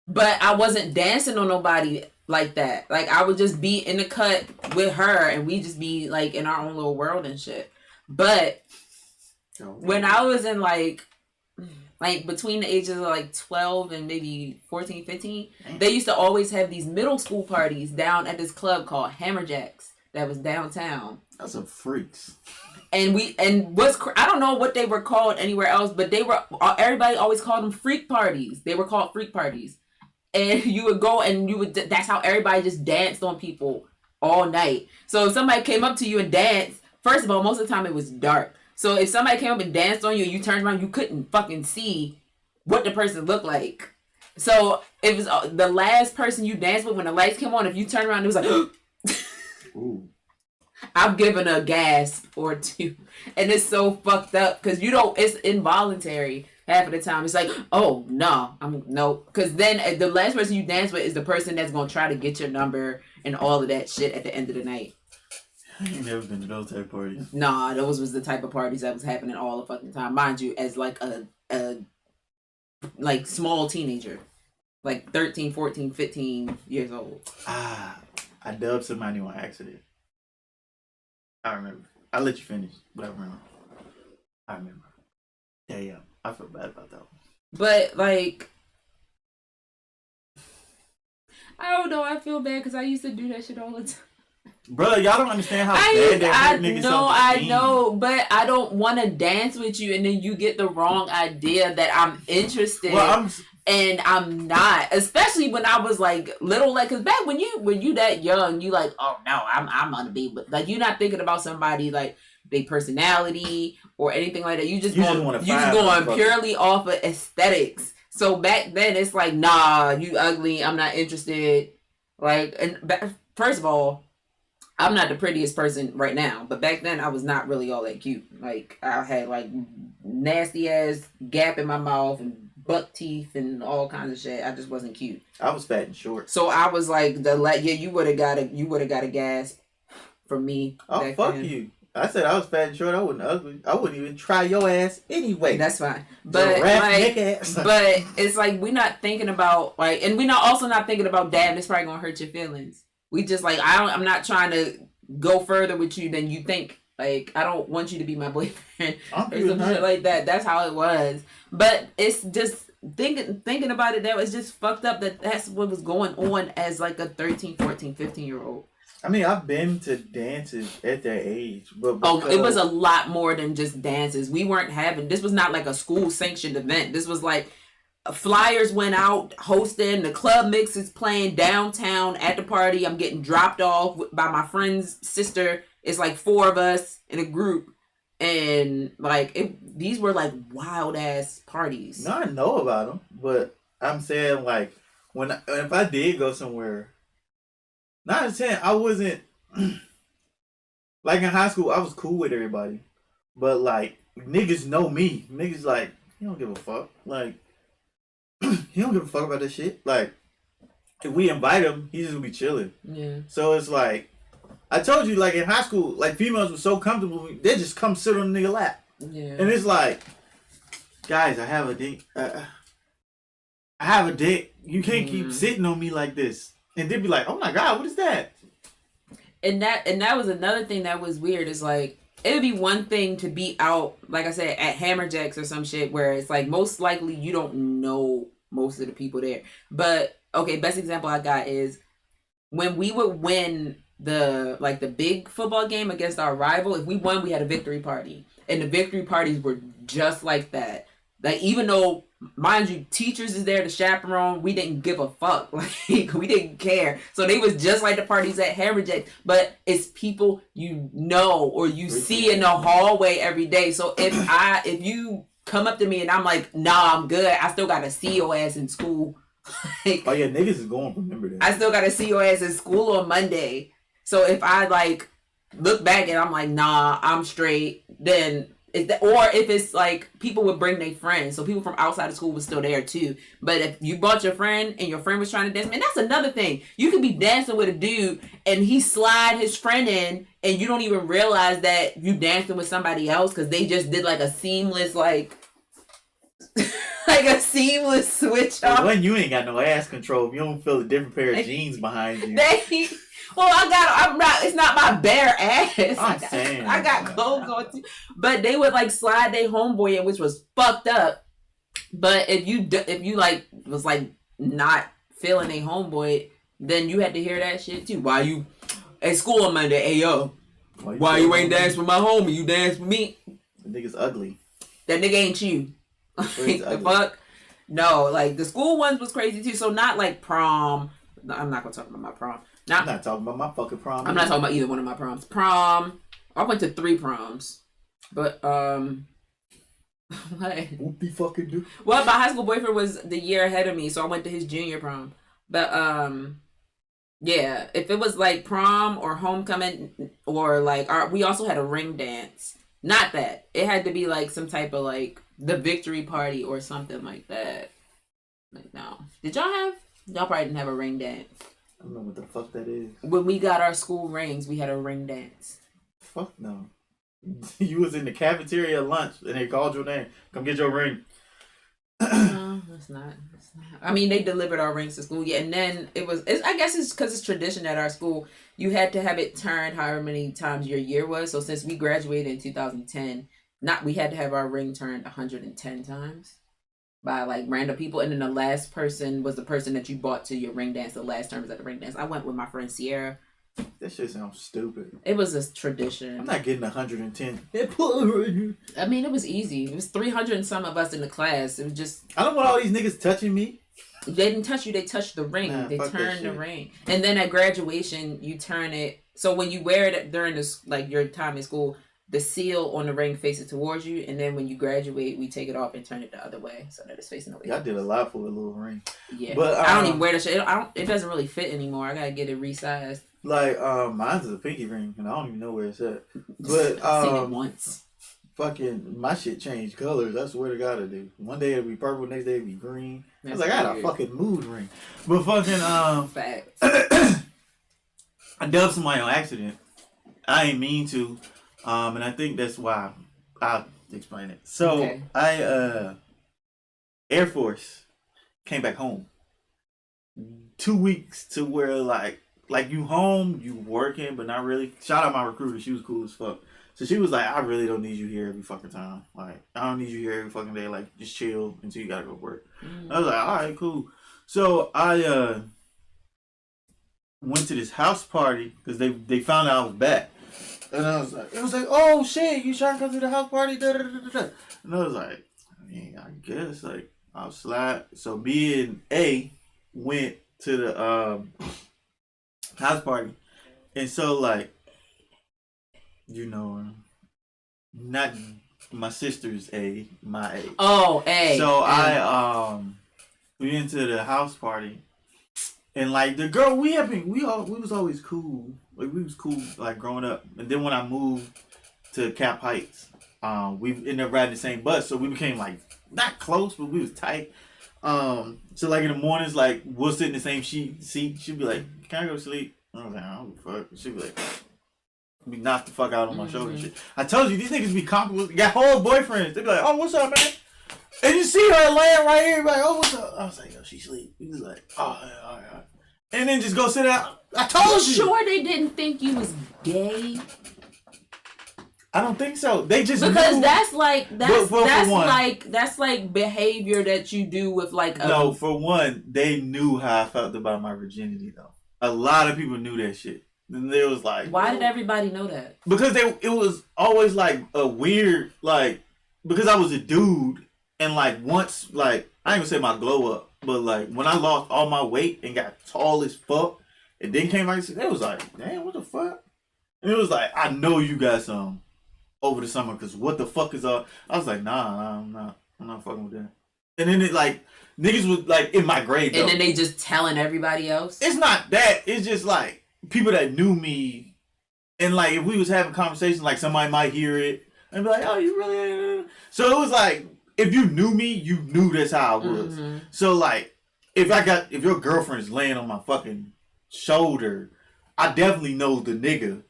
But I wasn't dancing on nobody like that. Like I would just be in the cut with her and we just be like in our own little world and shit. But when I was in like between the ages of like 12 and maybe 14, 15, they used to always have these middle school parties down at this club called Hammerjacks that was downtown. That's some freaks. And I don't know what they were called anywhere else, but everybody always called them freak parties. They were called freak parties. And you would go and that's how everybody just danced on people all night. So if somebody came up to you and danced, first of all, most of the time it was dark. So if somebody came up and danced on you, you turned around, you couldn't fucking see what the person looked like. So it was the last person you danced with when the lights came on. If you turned around, it was like, ooh. I've given a gasp or 2, and it's so fucked up because it's involuntary half of the time. It's like, oh no, because then the last person you dance with is the person that's gonna try to get your number and all of that shit at the end of the night. I ain't never been to those type of parties. Nah, those was the type of parties that was happening all the fucking time. Mind you, as like a like small teenager. Like 13, 14, 15 years old. I dubbed somebody on accident. I remember. I'll let you finish, but I remember. Yeah. I feel bad about that one. But like, I don't know. I feel bad because I used to do that shit all the time. Bro, y'all don't understand how bad that hurt niggas I know, but I don't want to dance with you, and then you get the wrong idea that I'm interested. Well, and I'm not, especially when I was like little, like, cause back when you that young, you like, oh no, I'm gonna be, but like you're not thinking about somebody like their personality or anything like that. You just going purely off of aesthetics. So back then it's like, nah, you ugly, I'm not interested. Like, and first of all, I'm not the prettiest person right now, but back then I was not really all that cute. Like I had like nasty ass gap in my mouth and buck teeth and all kinds of shit. I just wasn't cute. I was fat and short. So I was like you would have got a gasp from me. Oh fuck then. You. I said I was fat and short. I wasn't ugly. I wouldn't even try your ass anyway. That's fine. But like, but it's like we're not thinking about like, and we're not thinking about damn, it's probably gonna hurt your feelings. We just like I'm not trying to go further with you than you think. Like, I don't want you to be my boyfriend or some shit like that. That's how it was. But it's just thinking about it, that was just fucked up that that's what was going on as like a 13, 14, 15-year-old. I mean, I've been to dances at that age. But it was a lot more than just dances. This was not like a school sanctioned event. This was like flyers went out hosting, the club mix is playing downtown at the party. I'm getting dropped off by my friend's sister. It's like 4 of us in a group, and like these were like wild ass parties. No, I know about them, but I'm saying like if I did go somewhere, not saying I wasn't like in high school. I was cool with everybody, but like niggas know me. Niggas like he don't give a fuck. Like he don't give a fuck about this shit. Like if we invite him, he just will be chilling. Yeah. So it's like. I told you, like, in high school, like, females were so comfortable, they just come sit on the nigga lap. Yeah. And it's like, guys, I have a dick. I have a dick. You can't keep sitting on me like this. And they'd be like, oh my God, what is that? And that was another thing that was weird. Is like, it would be one thing to be out, like I said, at Hammerjacks or some shit, where it's like, most likely you don't know most of the people there. But, okay, best example I got is when we would win the big football game against our rival, if we won, we had a victory party, and the victory parties were just like that. Like, even though, mind you, teachers is there to chaperone, we didn't give a fuck. Like, we didn't care. So they was just like the parties at Hammerjack, but it's people you know or you see in the hallway every day. So if you come up to me and I'm like, nah, I'm good, I still gotta see your ass in school. Like, oh yeah, niggas is going to remember that. I still gotta see your ass in school on Monday. So if I like look back and I'm like, nah, I'm straight, then or if it's like people would bring their friends, so people from outside of school was still there too. But if you brought your friend and your friend was trying to dance, man, that's another thing. You could be dancing with a dude and he slide his friend in, and you don't even realize that you dancing with somebody else because they just did like a seamless like a seamless switch off. When you ain't got no ass control, if you don't feel a different pair of jeans behind you. Well, it's not my bare ass. I got clothes on too. But they would like slide their homeboy in, which was fucked up. But if you like was like not feeling a homeboy, then you had to hear that shit too. Why you at school on Monday? Hey yo, why you ain't dance with my homie? You dance with me? The nigga's ugly. That nigga ain't you. Like, the fuck? No, like the school ones was crazy too. So not like prom. No, I'm not gonna talk about my prom. I'm not talking about my fucking prom. I'm not talking about either one of my proms. Prom. I went to 3 proms. But, what? Whoopie fucking do. Well, my high school boyfriend was the year ahead of me, so I went to his junior prom. But, yeah, if it was like prom or homecoming or like, we also had a ring dance. Not that. It had to be like some type of like the victory party or something like that. Like, no. Did y'all have? Y'all probably didn't have a ring dance. I don't know what the fuck that is. When we got our school rings, we had a ring dance. Fuck no. You was in the cafeteria at lunch and they called your name. Come get your ring. No, it's not. I mean, they delivered our rings to school. Yeah, and then I guess it's because it's tradition at our school. You had to have it turned however many times your year was. So since we graduated in 2010, we had to have our ring turned 110 times. By like random people, and then the last person was the person that you brought to your ring dance. The last term was at the ring dance. I went with my friend Sierra. That shit sounds stupid. It was a tradition. I'm not getting 110. I mean, it was easy. It was 300 and some of us in the class. It was just. I don't want all these niggas touching me. They didn't touch you. They touched the ring. Nah, they turned the ring. And then at graduation, you turn it. So when you wear it during this, like your time in school, the seal on the ring faces towards you. And then when you graduate, we take it off and turn it the other way so that it's facing away. Y'all did a lot for a little ring. Yeah. But I don't even wear the shit. It doesn't really fit anymore. I gotta get it resized. Like, mine's is a pinky ring, and I don't even know where it's at. But I've seen it once. Fucking my shit changed colors. I swear to God, it do. One day it'll be purple, next day it'll be green. I was like, I got a fucking mood ring. But fucking Facts. I dubbed somebody on accident. I ain't mean to, and I think that's why. I'll explain it. So Okay. I Air Force came back home. 2 weeks to where like you home, you working, but not really. Shout out my recruiter, she was cool as fuck. So she was like, I really don't need you here every fucking time. Like, I don't need you here every fucking day. Like, just chill until you gotta go work. I was like, all right, cool. So I went to this house party because they found out I was back. And I was like, oh shit, you trying to come to the house party? Da, da, da, da, da. And I was like, I mean, I guess, like, I'll slide. So me and A went to the house party. And so, like, you know, not my sister's A, my A. Oh, A. So we went to the house party, and like the girl we was always cool. Like we was cool like growing up, and then when I moved to Cap Heights, we ended up riding the same bus, so we became like not close, but we was tight. So like in the mornings, like we'll sit in the same seat. She'd be like, "Can I go to sleep?" I was like, "I don't give a fuck." She'd be like, be knocked the fuck out on my shoulder and shit. I told you, these niggas be comfortable. Got whole boyfriends. They be like, oh, what's up, man? And you see her laying right here, like, oh, what's up? I was like, yo, she sleep. He was like, oh, yeah, all right. And then just go sit down. I told you. Sure they didn't think you was gay? I don't think so. They just because knew. that's like behavior that you do with like a... No, for one, they knew how I felt about my virginity though. A lot of people knew that shit. And they was like, why did everybody know that? Because it was always like a weird, like, because I was a dude, and like once, like, I ain't gonna say my glow up, but like when I lost all my weight and got tall as fuck, and then came back, it was like, damn, what the fuck? And it was like, I know you got some over the summer, because what the fuck is up? I was like, nah, I'm not fucking with that. And then it like, niggas was like in my grade though. And then they just telling everybody else? It's not that, it's just like, people that knew me, and like if we was having conversations, like somebody might hear it and be like, "Oh, you really?" So it was like if you knew me, you knew that's how I was. Mm-hmm. So like if your girlfriend is laying on my fucking shoulder, I definitely know the nigga,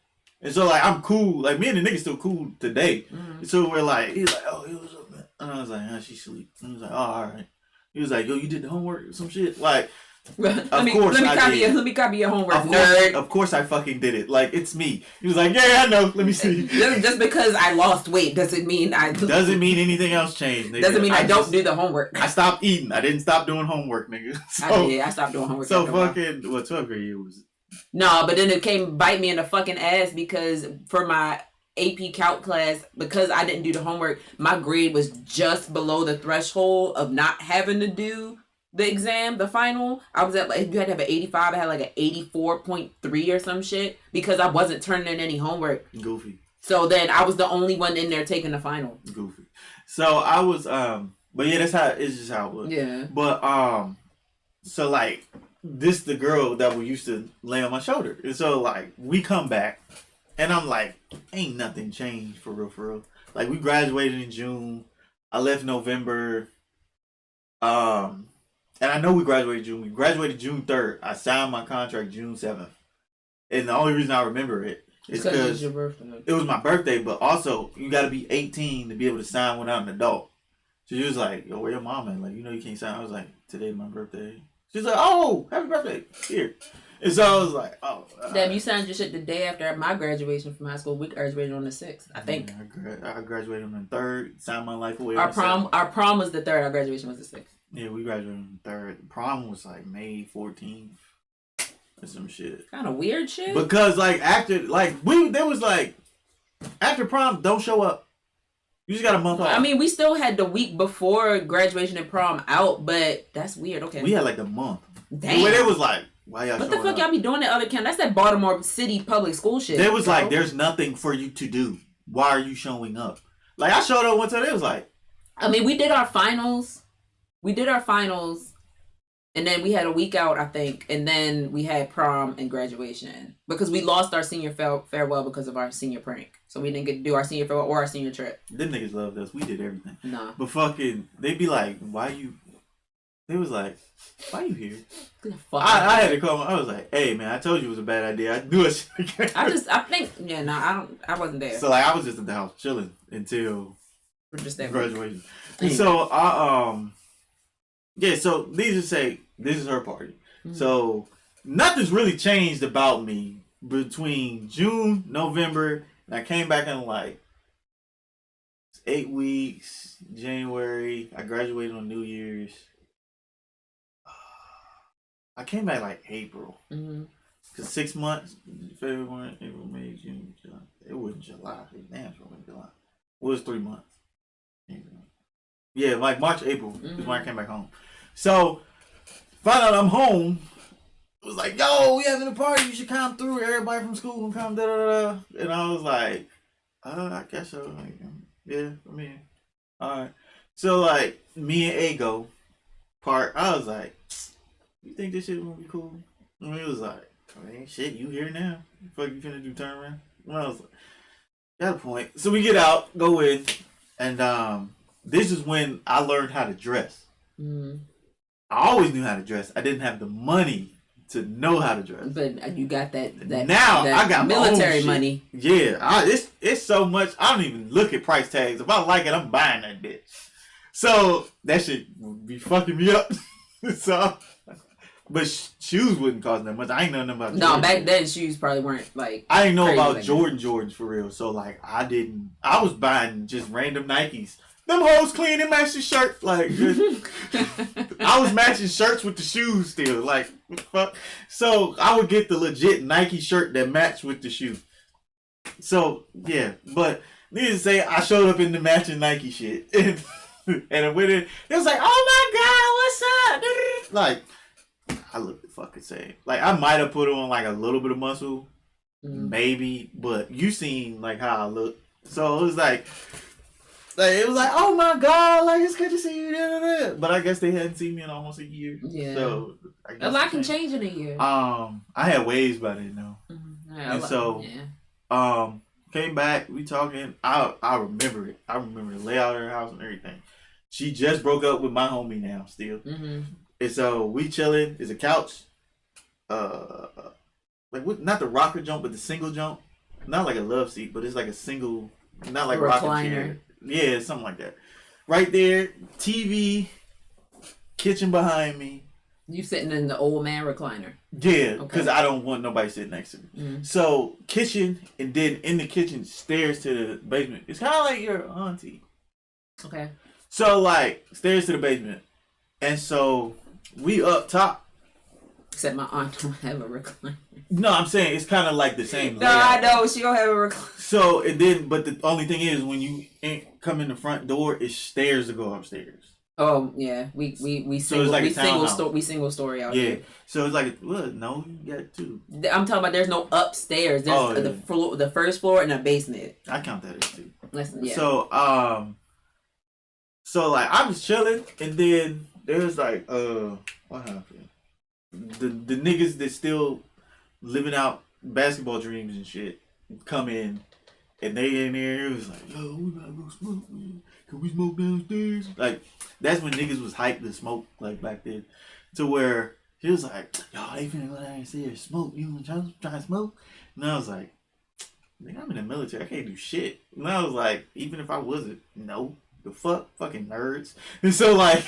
and so like I'm cool. Like me and the nigga still cool today. Mm-hmm. So we're like, he's like, "Oh, what's up, man?" And I was like, "She sleep." And he was like, "Oh, all right." He was like, "Yo, you did the homework or some shit?" Like. Let me copy your homework, nerd. Of course I fucking did it. Like, it's me. He was like, yeah, I know. Let me see. Just because I lost weight doesn't mean doesn't mean anything else changed, nigga. Doesn't mean I don't do the homework. I stopped eating. I didn't stop doing homework, nigga. I stopped doing homework. So fucking, 12th grade year was it? No, but then it came bite me in the fucking ass because for my AP Calc class, because I didn't do the homework, my grade was just below the threshold of not having to do the exam, the final. I was at, like, you had to have an 85. I had like an 84.3 or some shit because I wasn't turning in any homework. Goofy. So then I was the only one in there taking the final. Goofy. So I was, but yeah, it's just how it was. Yeah. But, so like, this the girl that we used to lay on my shoulder. And so like, we come back and I'm like, ain't nothing changed for real. Like, we graduated in June. I left November. And I know we graduated June. We graduated June 3rd. I signed my contract June 7th. And the only reason I remember it is because it was my birthday, but also you got to be 18 to be able to sign without an adult. So she was like, yo, where your mom at? Like, you know you can't sign. I was like, today's my birthday. She's like, oh, happy birthday. Here. And so I was like, oh. Deb, you signed your shit the day after my graduation from high school. We graduated on the 6th, I think. Yeah, I graduated on the 3rd, signed my life away. Our prom was the 3rd. Our graduation was the 6th. Yeah, we graduated on the 3rd. The prom was like May 14th. or some shit. Kind of weird shit. Because like after after prom, don't show up. You just got a month off. I mean, we still had the week before graduation and prom out, but that's weird. Okay. We had like a month. Damn. When it was like, why y'all what the fuck y'all be doing at other camp? That's that Baltimore City public school shit. There was like, there's nothing for you to do. Why are you showing up? Like, I showed up one time, it was like. I mean, we did our finals. And then we had a week out, I think. And then we had prom and graduation. Because we lost our senior farewell because of our senior prank. So we didn't get to do our senior farewell or our senior trip. Them niggas loved us. We did everything. Nah. But fucking, they'd be like, they was like, why you here? I had to call them. I was like, hey man, I told you it was a bad idea. I knew it. I wasn't there. So like, I was just at the house chilling until just that graduation. And so so these just say this is her party. Mm-hmm. So nothing's really changed about me between June, November, and I came back in like 8 weeks, January. I graduated on New Year's. I came back like April. Mm-hmm. Cause 6 months, February, April, May, June, July. It wasn't July. Damn, it wasn't July. It was 3 months. Yeah, like March, April is when I came back home. So, find out I'm home. It was like, yo, we having a party. You should come through. Everybody from school can come. Da da da. And I was like, I guess so. Like, yeah, I'm in. All right. So like, me and Ago part. I was like, you think this shit gonna be cool? And he was like, I mean, shit, you here now? Fuck, you finna do turn around? And I was like, got a point. So we get out, go in, and this is when I learned how to dress. Mm. I always knew how to dress. I didn't have the money to know how to dress. But you got that now I got military money. Yeah, it's so much. I don't even look at price tags. If I like it, I'm buying that bitch. So that shit would be fucking me up. So, but shoes wouldn't cost that much. I ain't know nothing about. No, back then shoes probably weren't like. I didn't know about Jordans for real. So like, I was buying just random Nikes. Them hoes clean and match the shirt. Like, I was matching shirts with the shoes still. Like, what the fuck? So, I would get the legit Nike shirt that matched with the shoe. So, yeah. But, needless to say, I showed up in the matching Nike shit. And I went in. It was like, oh my God, what's up? Like, I looked the fucking same. Like, I might have put on, like, a little bit of muscle. Maybe. But you seen, like, how I look. So, it was like... it was like, oh my God, like, it's good to see you. Da, da, da. But I guess they hadn't seen me in almost a year. Yeah. So I guess a lot can change in a year. I had waves by then though. Mm-hmm. Yeah, and so came back, we talking. I remember it. I remember the layout of her house and everything. She just broke up with my homie now still. Mm-hmm. And so we chilling. There's a couch. Like what, not the rocker jump, but the single jump. Not like a love seat, but it's like a single, not like a rocking chair. Yeah, something like that. Right there, TV, kitchen behind me. You sitting in the old man recliner. Yeah, because I don't want nobody sitting next to me. Mm-hmm. So, kitchen, and then in the kitchen, stairs to the basement. It's kind of like your auntie. Okay. So, like, stairs to the basement. And so, we up top. Except my aunt don't have a recliner. No, I'm saying it's kind of like the same. No, I know she don't have a recliner. So and then, but the only thing is, when you come in the front door, it's stairs to go upstairs. Oh yeah, we single story out here. So it's like, well, no, you got two. I'm talking about there's no upstairs. There's the first floor and a basement. I count that as two. Listen, yeah. So like I was chilling, and then there was like what happened? The niggas that still living out basketball dreams and shit come in, and they in there. It was like, yo, we gotta go smoke, man. Can we smoke downstairs? Like that's when niggas was hyped to smoke, like back then, to where he was like, yo, they finna go downstairs smoke. You wanna try to smoke? And I was like, nigga, I'm in the military. I can't do shit. And I was like, even if I wasn't, no, the fucking nerds. And so like.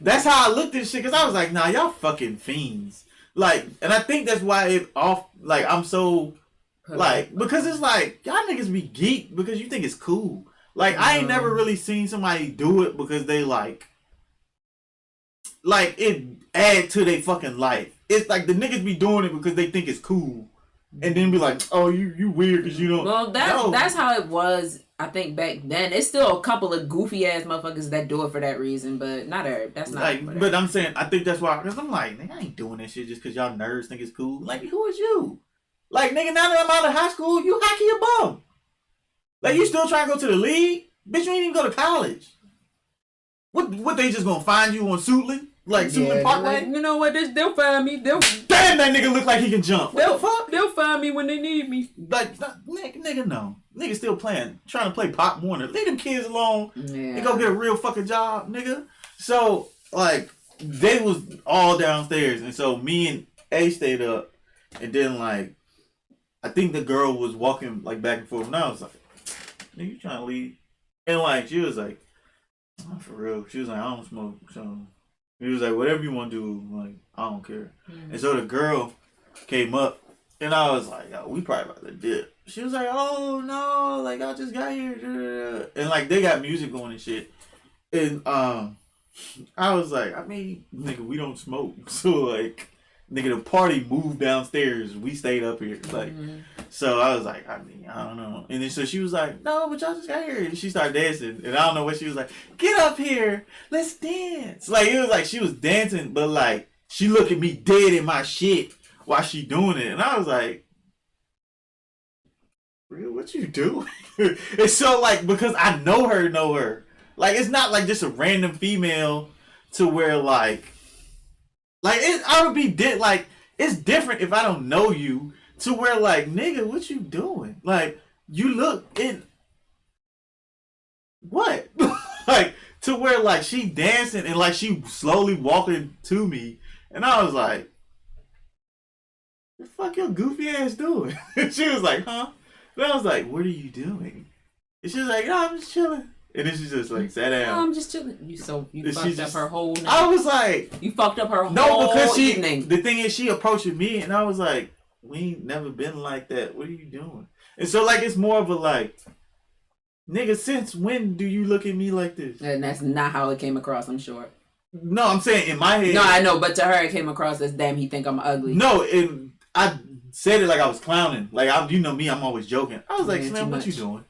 That's how I looked at shit, because I was like, nah, y'all fucking fiends. Like, and I think that's why I'm so, like, because it's like, y'all niggas be geek because you think it's cool. Like, I ain't never really seen somebody do it because they, like, it add to their fucking life. it's like the niggas be doing it because they think it's cool, and then be like, oh, you weird because you don't. Well, that's how it was. I think back then, it's still a couple of goofy ass motherfuckers that do it for that reason, but not every. That's not. Like, but I'm saying, I think that's why. Because I'm like, nigga, I ain't doing that shit just because y'all nerds think it's cool. Like, who is you? Like, nigga, now that I'm out of high school, you hockey a bum. Like, you still trying to go to the league? Bitch, you ain't even go to college. What they just gonna find you on Suitland? Like, Suitland Parkway? Like, you know what? They'll find me. Damn, that nigga look like he can jump. What the fuck? They'll find me when they need me. Like, nigga, no. Nigga still trying to play Pop Warner. Leave them kids alone and go get a real fucking job, nigga. So, like, they was all downstairs. And so me and A stayed up. And then, like, I think the girl was walking, like, back and forth. And I was like, nigga, you trying to leave? And, like, she was like, oh, for real. She was like, I don't smoke. So he was like, whatever you want to do, like, I don't care. Mm-hmm. And so the girl came up. And I was like, yo, we probably about to dip. She was like, oh, no, like, I just got here. And, like, they got music going and shit. And I was like, I mean, nigga, we don't smoke. So, like, nigga, the party moved downstairs. We stayed up here. Like, so I was like, I mean, I don't know. And then so she was like, no, but y'all just got here. And she started dancing. And I don't know what she was like, get up here. Let's dance. Like, it was like she was dancing, but, like, she looked at me dead in my shit while she doing it. And I was like, real, what you doing? And so, like, because I know her. Like, it's not like just a random female to where, like I would be like, it's different if I don't know you to where, like, nigga, what you doing? Like, you look in what? Like, to where, like, she dancing and, like, she slowly walking to me. And I was like, what the fuck your goofy ass doing? And she was like, huh? And I was like, what are you doing? And she was like, no, I'm just chilling. And then she just like sat down. No, I'm just chilling. You fucked up her whole night. I was like, you fucked up her whole evening. The thing is, she approached me, and I was like, we ain't never been like that. What are you doing? And so, like, it's more of a like, nigga, since when do you look at me like this? And that's not how it came across, I'm sure. No, I'm saying in my head. No, I know, but to her it came across as, damn, he think I'm ugly. No, and I said it like I was clowning. Like, you know me, I'm always joking. I was like, Slim, what you doing?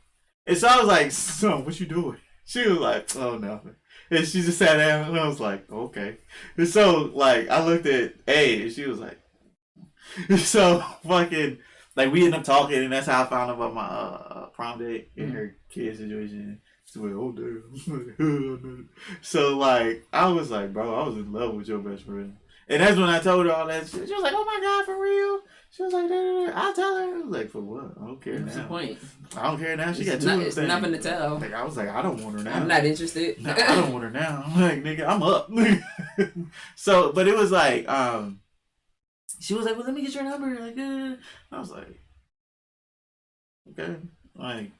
And so I was like, son, what you doing? She was like, oh, nothing. And she just sat down, and I was like, okay. And so, like, I looked at A, and she was like, so fucking, like, we ended up talking, and that's how I found out about my prom date and her kid situation. So, like, oh, damn. So, like, I was like, bro, I was in love with your best friend. And that's when I told her all that shit. She was like, oh, my God, for real? She was like, I'll tell her. I was like, for what? I don't care now. What's the point? I don't care now. She got two of them. It's nothing to tell. Like, I was like, I don't want her now. I'm not interested. No, I don't want her now. I'm like, nigga, I'm up. So, but it was like, she was like, well, let me get your number. Like, I was like, okay. Like,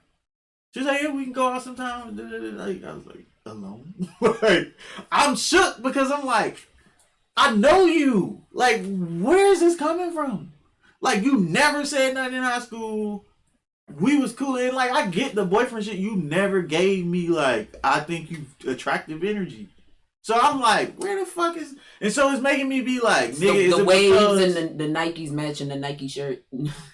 she was like, yeah, we can go out sometime. Like, I was like, alone? Like, I'm shook because I'm like, I know you. Like, where is this coming from? Like, you never said nothing in high school. We was cool. And, like, I get the boyfriend shit. You never gave me, like, I think you attractive energy. So I'm like, where the fuck is... And so it's making me be like, nigga, the waves and the Nikes matching the Nike shirt.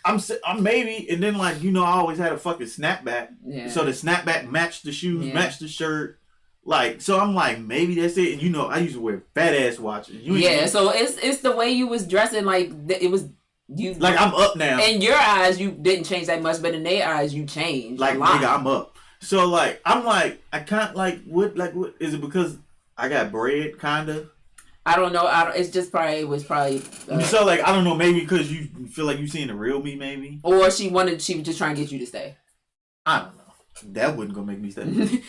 I'm maybe. And then, like, you know, I always had a fucking snapback. Yeah. So the snapback matched the shoes, matched the shirt. Like, so I'm like, maybe that's it. And, you know, I used to wear fat ass watches. So it's the way you was dressing. Like, it was... You like, I'm up now. In your eyes, you didn't change that much, but in their eyes, you changed. Like, nigga, I'm up. So, like, I'm like, I can't, what is it because I got bread, kinda? I don't know. It's just probably, so, like, I don't know, maybe because you feel like you seen the real me, maybe? Or she was just trying to get you to stay. I don't know. That wouldn't go make me stay.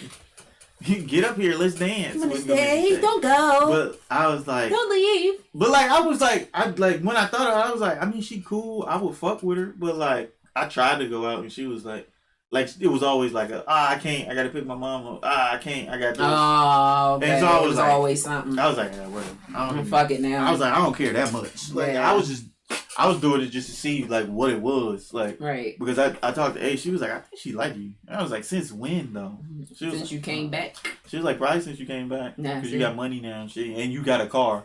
Get up here, let's dance. Stay, don't go. But I was like, don't leave. But like, I was like, when I thought of her, I was like, I mean, she cool. I would fuck with her. But like, I tried to go out and she was like it was always like I can't. I gotta pick my mom up. I can't. I got this. Oh, okay. And so I was like, always something. I was like, yeah, whatever. I don't fuck it now. I was like, I don't care that much. Like, I was doing it just to see like what it was like, right? Because I talked to A. She was like, I think she like you. I was like, since when though? Since you came back. She was like, probably since you came back, because you got money now and shit, and you got a car.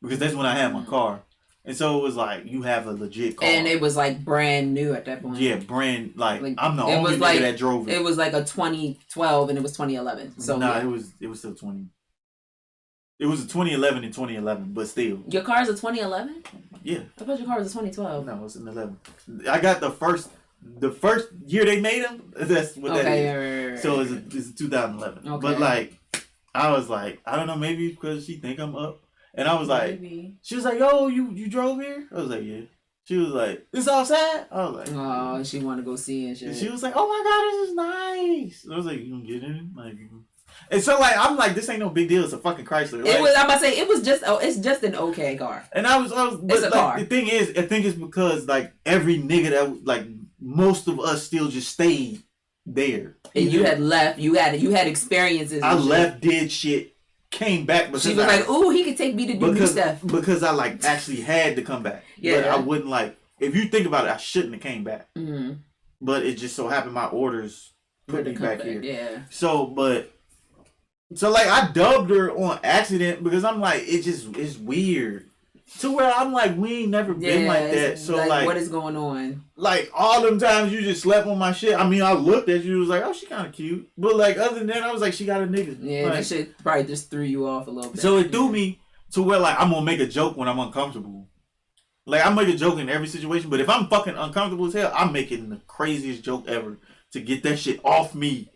Because that's when I had my car, And so it was like you have a legit car. And it was like brand new at that point. Yeah, brand like I'm the only nigga that drove it. It was like a 2012 and it was 2011. So it was still 20. It was a 2011 and 2011, but still. Your car is a 2011? Yeah. I thought your car was a 2012. No, it's an 11. I got the first year they made them. That's what that is. Right. So it's a 2011. Okay. But like, I was like, I don't know, maybe because she think I'm up. And I was like, maybe. She was like, yo, you drove here? I was like, yeah. She was like, this outside? I was like, oh, she want to go see and shit. And she was like, oh my God, this is nice. And I was like, you gonna get in? Like, and so like, I'm like, this ain't no big deal. It's a fucking Chrysler. Like, I'm about to say, it's just an okay car. And I was but it's a car. The thing is, I think it's because like every nigga that like most of us still just stayed there. And you had left. You had experiences. I left, did shit. Came back because she was like, "Ooh, he could take me to do new stuff." Because I like actually had to come back. Yeah, but I wouldn't like. If you think about it, I shouldn't have came back. Mm-hmm. But it just so happened my orders put me back here. Yeah. So like I dubbed her on accident because I'm like it's weird. To where I'm like, we ain't never been like that. So like what is going on? Like all them times you just slept on my shit. I mean, I looked at you, was like, oh, she kind of cute. But like other than that, I was like, she got a nigga. Yeah, like, that shit probably just threw you off a little bit. So it threw me to where like I'm gonna make a joke when I'm uncomfortable. Like I make a joke in every situation, but if I'm fucking uncomfortable as hell, I'm making the craziest joke ever to get that shit off me.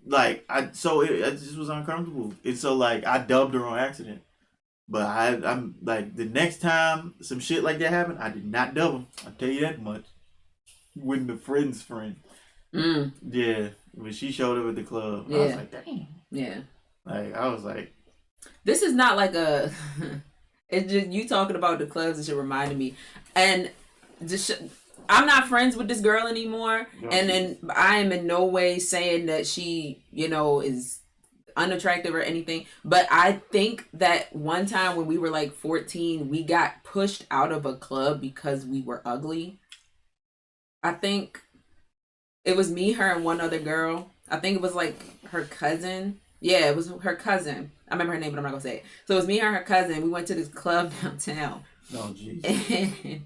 Like I just was uncomfortable, and so like I dubbed her on accident. But I'm like, the next time some shit like that happened, I did not dub him. I'll tell you that much. When the friend's friend. Mm. Yeah. When she showed up at the club. Yeah. I was like, dang. Yeah. Like, I was like. This is not like a. It's just you talking about the clubs and shit reminded me. And just. I'm not friends with this girl anymore. No. And then I am in no way saying that she, is unattractive or anything, but I think that one time when we were like 14, we got pushed out of a club because we were ugly. I think it was me, her, and one other girl. I think it was like her cousin. Yeah, it was her cousin. I remember her name, but I'm not gonna say it. So it was me, her, and her cousin. We went to this club downtown. Oh, jeez.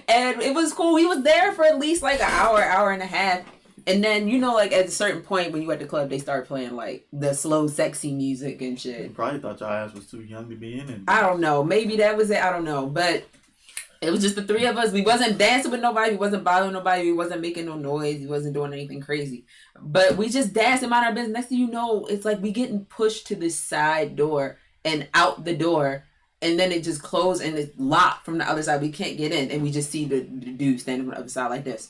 And it was cool. We was there for at least like an hour and a half. And then, like, at a certain point when you at the club, they start playing, like, the slow, sexy music and shit. You probably thought your ass was too young to be in it. I don't know. Maybe that was it. I don't know. But it was just the three of us. We wasn't dancing with nobody. We wasn't bothering nobody. We wasn't making no noise. We wasn't doing anything crazy. But we just danced and mind our business. Next thing you know, it's like we getting pushed to this side door and out the door. And then it just closed and it's locked from the other side. We can't get in. And we just see the dude standing on the other side like this.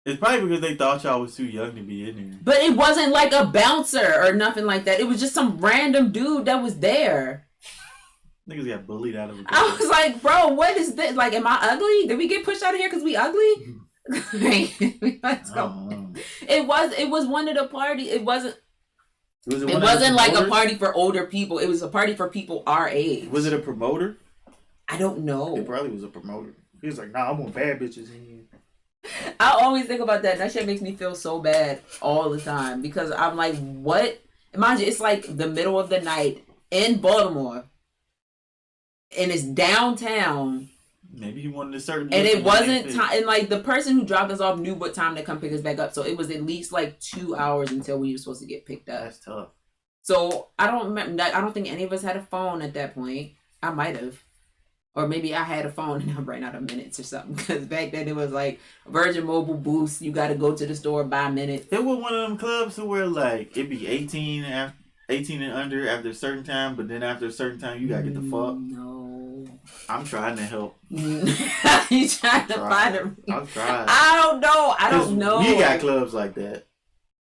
It's probably because they thought y'all was too young to be in there. But it wasn't like a bouncer or nothing like that. It was just some random dude that was there. Niggas got bullied out of it. I was like, bro, what is this? Like, am I ugly? Did we get pushed out of here because we ugly? Let's go. It was one of the parties. It wasn't like a party for older people. It was a party for people our age. Was it a promoter? I don't know. It probably was a promoter. He was like, nah, I want bad bitches in here. I always think about that. That shit makes me feel so bad all the time because I'm like, what? Imagine it's like the middle of the night in Baltimore, and it's downtown. Maybe he wanted a certain. And it wasn't time. And like the person who dropped us off knew what time to come pick us back up. So it was at least like 2 hours until we were supposed to get picked up. That's tough. So I don't remember. I don't think any of us had a phone at that point. I might have. Or maybe I had a phone and I'm running out of minutes or something. Because back then it was like Virgin Mobile Boost. You got to go to the store, buy minutes. It was one of them clubs where like it'd be 18 and under after a certain time. But then after a certain time, you got to get the fuck. No. I'm trying to help. You trying to find them? I'm trying. I don't know. We got clubs like that.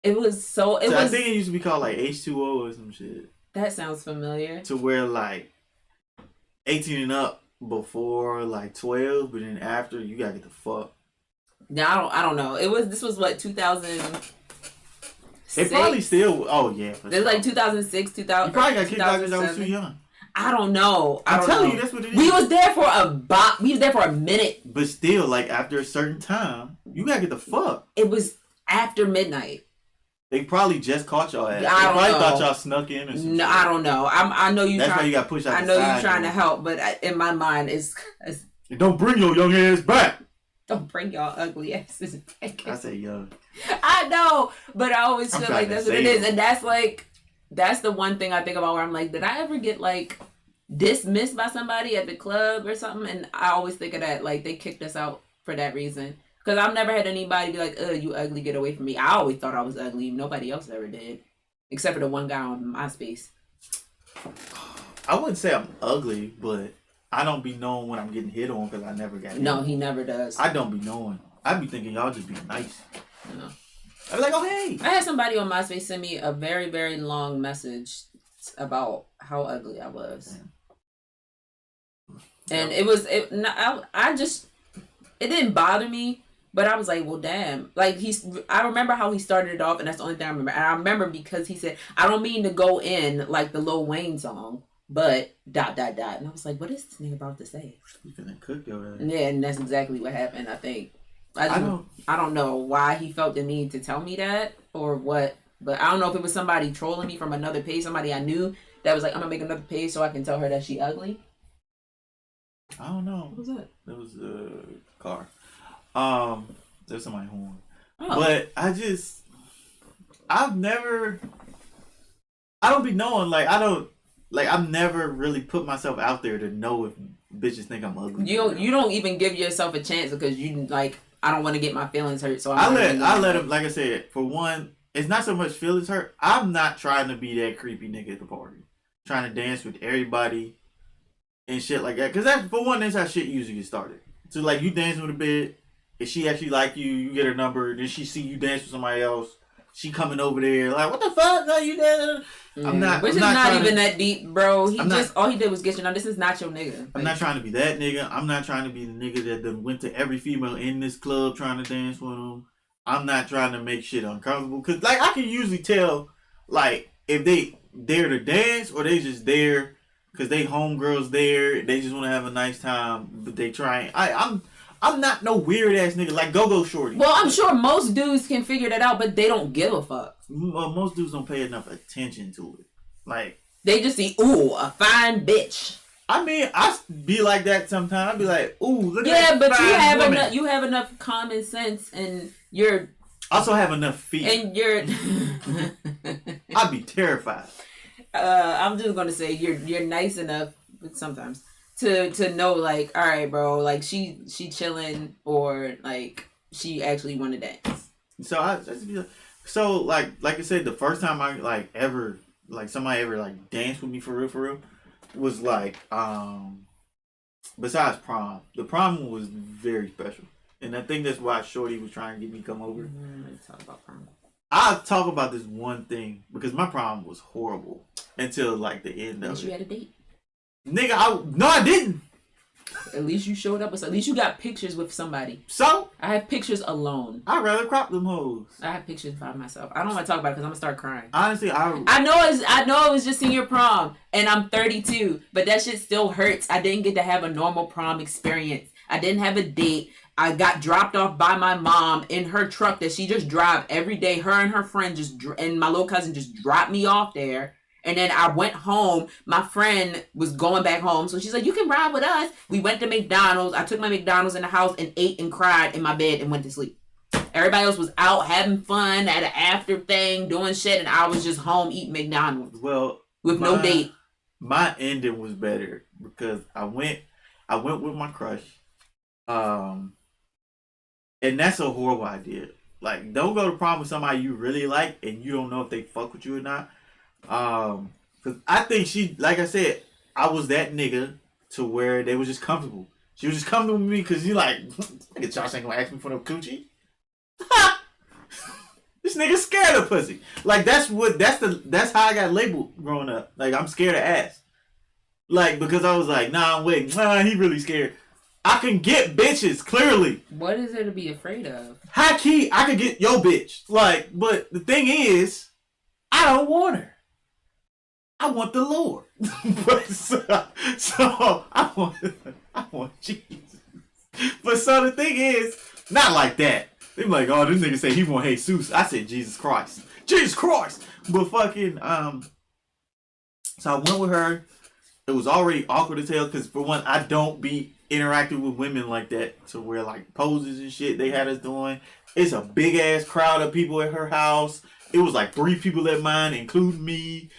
It was I think it used to be called like H2O or some shit. That sounds familiar. To where like 18 and up. Before like 12, but then after you gotta get the fuck. Now I don't know. This was what 2006. It probably still. Oh yeah. It was like 2006, 2000. You probably got kicked out because I was too young. I don't know. I'm telling you, that's what it is. We was there for a minute. But still, like after a certain time, you gotta get the fuck. It was after midnight. They probably just caught y'all ass. They I don't probably know. thought y'all snuck in or something. No, I don't know. I know you. That's why you got pushed out. I know you trying to help, but in my mind, it's don't bring your young ass back. Don't bring y'all ugly asses back. I say young. I know, but I always feel like that's what it is, and that's the one thing I think about where I'm like, did I ever get like dismissed by somebody at the club or something? And I always think of that, like they kicked us out for that reason. Because I've never had anybody be like, you ugly, get away from me. I always thought I was ugly. Nobody else ever did. Except for the one guy on MySpace. I wouldn't say I'm ugly, but I don't be knowing when I'm getting hit on because I never got hit on. He never does. I don't be knowing. I be thinking y'all just be nice. No. I be like, oh, hey. I had somebody on MySpace send me a very, very long message about how ugly I was. And it didn't bother me. But I was like, well, damn. Like, I remember how he started it off, and that's the only thing I remember. And I remember because he said, I don't mean to go in like the Lil Wayne song, but ... And I was like, what is this nigga about to say? You finna cook your ass. Yeah, and that's exactly what happened, I think. I don't know why he felt the need to tell me that or what. But I don't know if it was somebody trolling me from another page, somebody I knew that was like, I'm going to make another page so I can tell her that she ugly. I don't know. What was that? It was a car. There's somebody horn. Oh. But I don't be knowing, like, I've never really put myself out there to know if bitches think I'm ugly. You don't even give yourself a chance because you, like, I don't want to get my feelings hurt, so I let him, like I said, for one, it's not so much feelings hurt. I'm not trying to be that creepy nigga at the party. Trying to dance with everybody and shit like that. Because that's how shit usually gets started. So, like, you dancing with a bitch. If she actually like you, you get her number. Then she see you dance with somebody else. She coming over there like, what the fuck? No, you dancing? Yeah. Which is not even that deep, bro. All he did was get you. Now this is not your nigga. I'm not trying to be that nigga. I'm not trying to be the nigga that done went to every female in this club trying to dance with them. I'm not trying to make shit uncomfortable. Cause like I can usually tell, like if they there to dance or they just there because they homegirls there. They just want to have a nice time, but they trying. I'm not no weird ass nigga like Go-Go Shorty. Well, I'm sure most dudes can figure that out, but they don't give a fuck. Well, most dudes don't pay enough attention to it. Like they just see, ooh, a fine bitch. I mean, I be like that sometimes. I be like, ooh, look at that. Yeah, but you have enough common sense, and you're also have enough feet. And you're, I'd be terrified. I'm just gonna say you're nice enough, but sometimes. To know, like, all right, bro, like she chilling or like she actually want to dance. So like I said, the first time I somebody ever danced with me for real was like besides prom. The prom was very special, and I think that's why Shorty was trying to get me to come over. Let's talk about prom. I'll talk about this one thing because my prom was horrible until like the end of it. You had a date. Nigga, I didn't. At least you showed up. At least you got pictures with somebody. So? I have pictures alone. I'd rather crop them hoes. I have pictures by myself. I don't want to talk about it because I'm going to start crying. Honestly, I know it was just senior prom and I'm 32, but that shit still hurts. I didn't get to have a normal prom experience. I didn't have a date. I got dropped off by my mom in her truck that she just drive every day. Her and her friend and my little cousin just dropped me off there. And then I went home. My friend was going back home. So she's like, you can ride with us. We went to McDonald's. I took my McDonald's in the house and ate and cried in my bed and went to sleep. Everybody else was out having fun at an after thing, doing shit. And I was just home eating McDonald's. Well, with no date. My ending was better because I went with my crush. And that's a horrible idea. Like, don't go to prom with somebody you really like and you don't know if they fuck with you or not. Cause I think like I said, I was that nigga to where they was just comfortable. She was just comfortable with me cause you like, nigga Josh ain't gonna ask me for no coochie. This nigga scared of pussy. Like that's how I got labeled growing up. Like I'm scared of ass. Like because I was like, nah, I'm waiting. Nah, he really scared. I can get bitches, clearly. What is there to be afraid of? High key, I could get your bitch. Like, but the thing is, I don't want her. I want the Lord. so I want Jesus. But so the thing is, not like that. They be like, oh, this nigga say he want Jesus. I said, Jesus Christ. Jesus Christ! But fucking, so I went with her. It was already awkward as hell because, for one, I don't be interacting with women like that. To where, like, poses and shit they had us doing. It's a big-ass crowd of people at her house. It was like 3 people at mine, including me.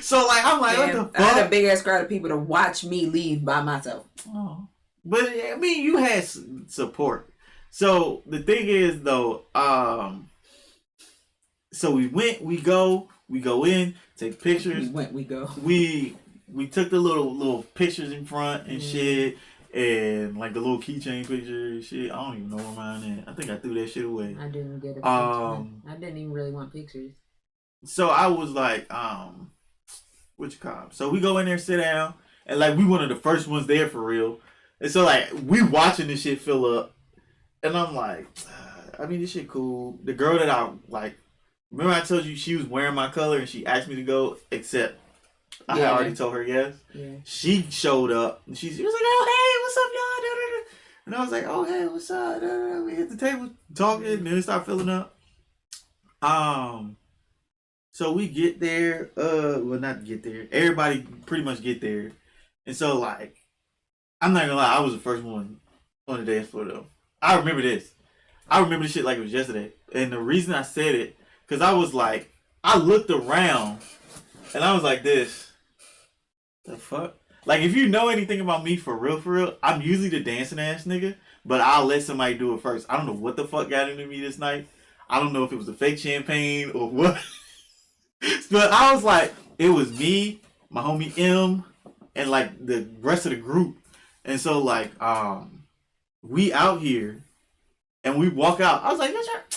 So, like, I'm like, what the fuck? I had a big-ass crowd of people to watch me leave by myself. Oh. But, I mean, you had support. So, the thing is, though, so we go in, take pictures. We go. We took the little pictures in front and shit, and like the little keychain picture and shit. I don't even know where mine is. I think I threw that shit away. I didn't get a picture. I didn't even really want pictures. So I was like, what you call it? So we go in there, sit down, and like we one of the first ones there for real. And so like we watching this shit fill up, and I'm like, I mean, this shit cool. The girl that I like. Remember I told you she was wearing my color and she asked me to go, except I had already told her yes. Yeah. She showed up and she was like, oh, hey, what's up, y'all? And I was like, oh, hey, what's up? We hit the table talking and then it started filling up. So we get there, well, not get there. Everybody pretty much get there. And so, like, I'm not gonna lie, I was the first one on the dance floor, though. I remember this. I remember this shit like it was yesterday. And the reason I said it, because I was like, I looked around and I was like this. The fuck? Like, if you know anything about me for real, I'm usually the dancing ass nigga, but I'll let somebody do it first. I don't know what the fuck got into me this night. I don't know if it was the fake champagne or what. But I was like, it was me, my homie M, and like the rest of the group. And so like, we out here and we walk out. I was like,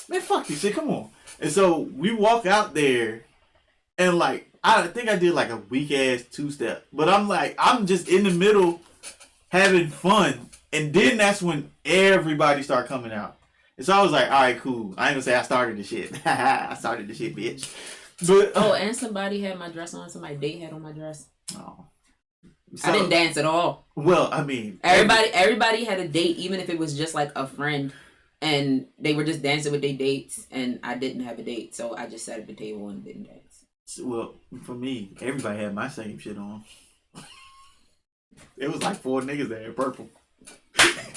man, fuck this shit, come on. And so we walk out there, and like I think I did like a weak ass 2-step, but I'm like I'm just in the middle having fun, and then that's when everybody started coming out. And so I was like, all right, cool. I ain't gonna say I started the shit. I started the shit, bitch. But and somebody had my dress on. Somebody date had on my dress. Oh. So, I didn't dance at all. Well, I mean, everybody had a date, even if it was just like a friend. And they were just dancing with their dates, and I didn't have a date, so I just sat at the table and didn't dance. Well, for me, everybody had my same shit on. It was like 4 niggas that had purple.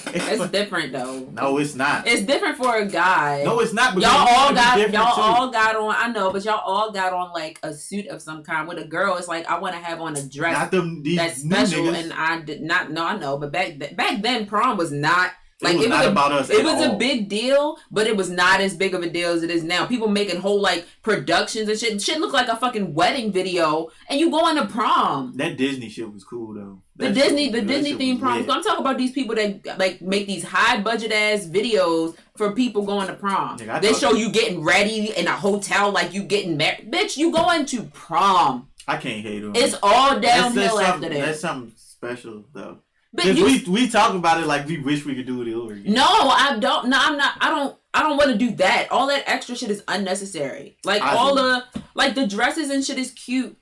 It's different though. No, it's not. It's different for a guy. No, it's not. Y'all all got on. I know, but y'all all got on like a suit of some kind. With a girl, it's like I want to have on a dress that's special, niggas. And I did not. No, I know, but back then, prom was not. Like it was about us. It was a big deal, but it was not as big of a deal as it is now. People making whole like productions and shit. Shit look like a fucking wedding video, and you going to prom. That Disney shit was cool though. The Disney themed prom. I'm talking about these people that like make these high budget ass videos for people going to prom. Nigga, they show you getting ready in a hotel like you getting married. Bitch, you going to prom. I can't hate on It's all downhill after that. That's something special though. But we talk about it like we wish we could do it over again. No, I don't. No, I'm not. I don't want to do that. All that extra shit is unnecessary. Like the dresses and shit is cute.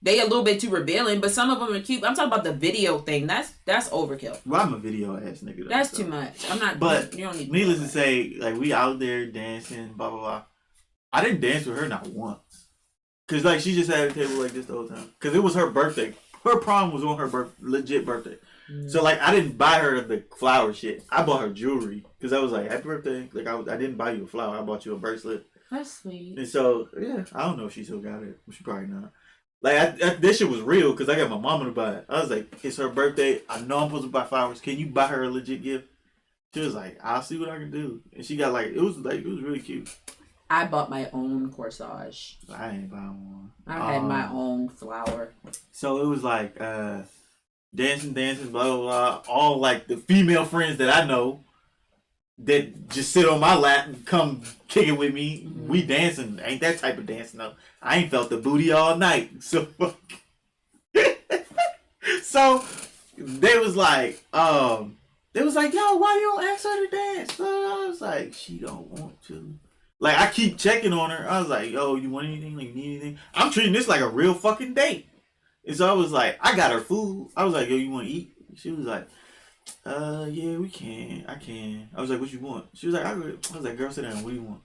They a little bit too revealing, but some of them are cute. I'm talking about the video thing. That's overkill. Well, I'm a video ass nigga. That's too much. I'm not. But you don't need. Needless to say, like we out there dancing, blah blah blah. I didn't dance with her not once, cause like she just had a table like this the whole time. Cause it was her birthday. Her prom was on her legit birthday. So like I didn't buy her the flower shit. I bought her jewelry because I was like, happy birthday. Like I didn't buy you a flower. I bought you a bracelet. That's sweet. And so yeah, I don't know if she still got it. She probably not. Like this shit was real because I got my mama to buy it. I was like, it's her birthday. I know I'm supposed to buy flowers. Can you buy her a legit gift? She was like, I'll see what I can do. And she got it was really cute. I bought my own corsage. I ain't buying one. I had my own flower. So it was like dancing, blah, blah, blah. All like the female friends that I know that just sit on my lap and come kick it with me. Mm-hmm. We dancing. Ain't that type of dancing though. I ain't felt the booty all night. So so they was like, yo, why you don't ask her to dance? So I was like, she don't want to. Like I keep checking on her. I was like, yo, you want anything? Like need anything? I'm treating this like a real fucking date. And so I was like, I got her food. I was like, yo, you want to eat? She was like, Yeah, we can. I can. I was like, what you want? She was like, I was like, girl, sit down. What do you want?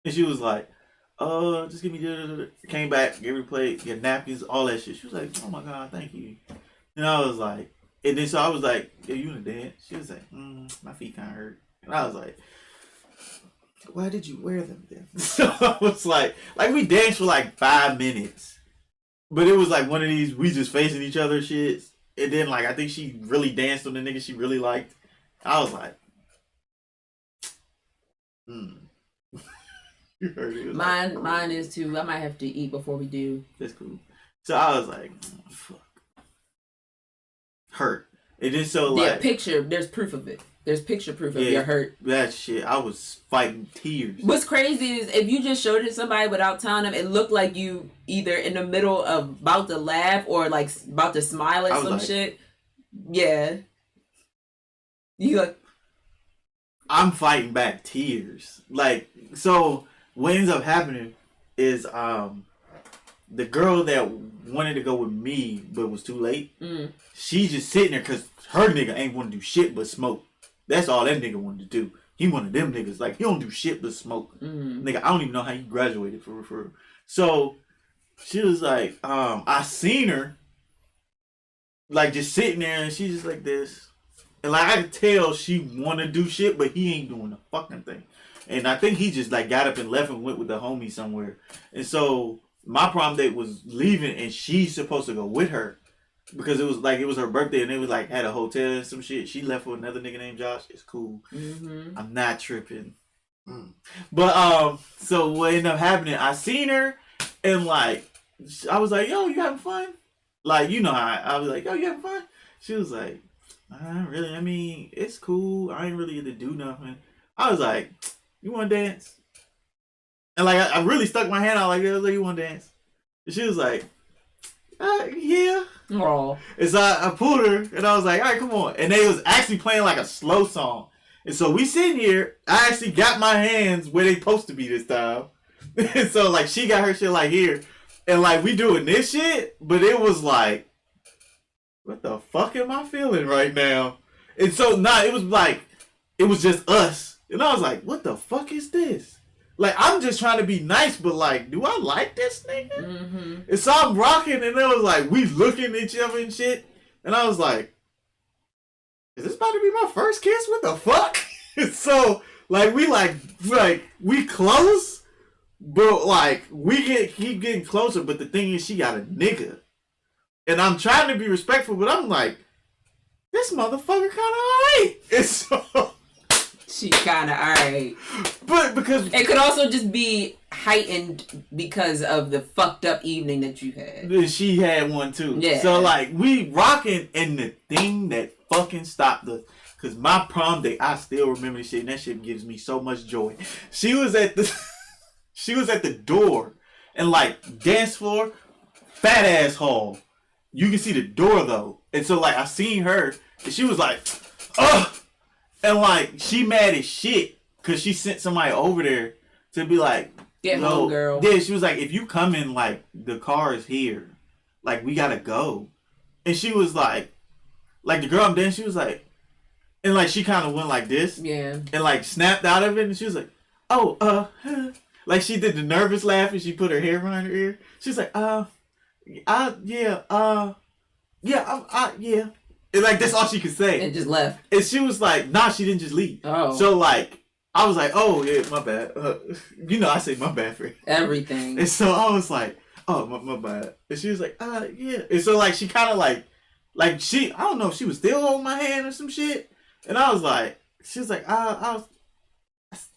And she was like, just give me Came back, gave her a plate, get napkins, all that shit. She was like, oh my God, thank you. And I was like, and then so I was like, yeah, you in the dance? She was like, my feet kind of hurt. And I was like, why did you wear them then? So I was like we danced for like 5 minutes. But it was like one of these, we just facing each other shits. And then like, I think she really danced on the nigga she really liked. I was like, You heard it. Mine is too. I might have to eat before we do. That's cool. So I was like, fuck. Hurt. And then so like. Yeah, picture, there's proof of it. There's picture proof of your hurt. That shit, I was fighting tears. What's crazy is if you just showed it to somebody without telling them, it looked like you either in the middle of about to laugh or like about to smile at some shit. Yeah. You like. I'm fighting back tears. Like, so what ends up happening is the girl that wanted to go with me but was too late, she just sitting there because her nigga ain't want to do shit but smoke. That's all that nigga wanted to do. He one of them niggas. Like, he don't do shit but smoke. Nigga, I don't even know how you graduated for real. So, she was like, I seen her, like, just sitting there, and she's just like this. And, like, I could tell she want to do shit, but he ain't doing a fucking thing. And I think he just, like, got up and left and went with the homie somewhere. And so, my prom date was leaving, and she's supposed to go with her. Because it was her birthday, and they was like had a hotel and some shit. She left with another nigga named Josh. It's cool. I'm not tripping. But so what ended up happening? I seen her, and like I was like, "Yo, you having fun?" Like, you know how I was like, "Yo, you having fun?" She was like, "Not really. I mean, it's cool. I ain't really get to do nothing." I was like, "You want to dance?" And like I really stuck my hand out like, "Yeah, you want to dance?" And she was like, yeah. Aww. And so I pulled her, and I was like, all right, come on. And they was actually playing like a slow song. And so we sitting here, I actually got my hands where they supposed to be this time. And so like she got her shit like here. And like we doing this shit, but it was like, what the fuck am I feeling right now? And so it was like, it was just us. And I was like, what the fuck is this? Like, I'm just trying to be nice, but like, do I like this nigga? And so I'm rocking, and it was like, we looking at each other and shit. And I was like, is this about to be my first kiss? What the fuck? And so, like, we close, but like, keep getting closer. But the thing is, she got a nigga. And I'm trying to be respectful, but I'm like, this motherfucker kind of alright. And so... She kind of alright. But because... It could also just be heightened because of the fucked up evening that you had. She had one too. Yeah. So like, we rocking, and the thing that fucking stopped us, because my prom date, I still remember this shit, and that shit gives me so much joy. She was at the door, and like, dance floor, fat ass hall. You can see the door though. And so like, I seen her, and she was like, ugh! And like, she mad as shit because she sent somebody over there to be like, get home, girl. Yeah, she was like, if you come in, like, the car is here. Like, we gotta go. And she was like the girl I'm dancing, she was like, and like, she kind of went like this. Yeah. And like, snapped out of it, and she was like, oh, like, she did the nervous laugh, and she put her hair behind her ear. She was like, yeah. And like, that's all she could say. And just left. And she was like, nah, she didn't just leave. Oh. So like, I was like, oh yeah, my bad. You know, I say my bad for everything. And so I was like, oh, my bad. And she was like, yeah. And so like, she kind of like she, I don't know if she was still holding my hand or some shit. And I was like, she was like, I'll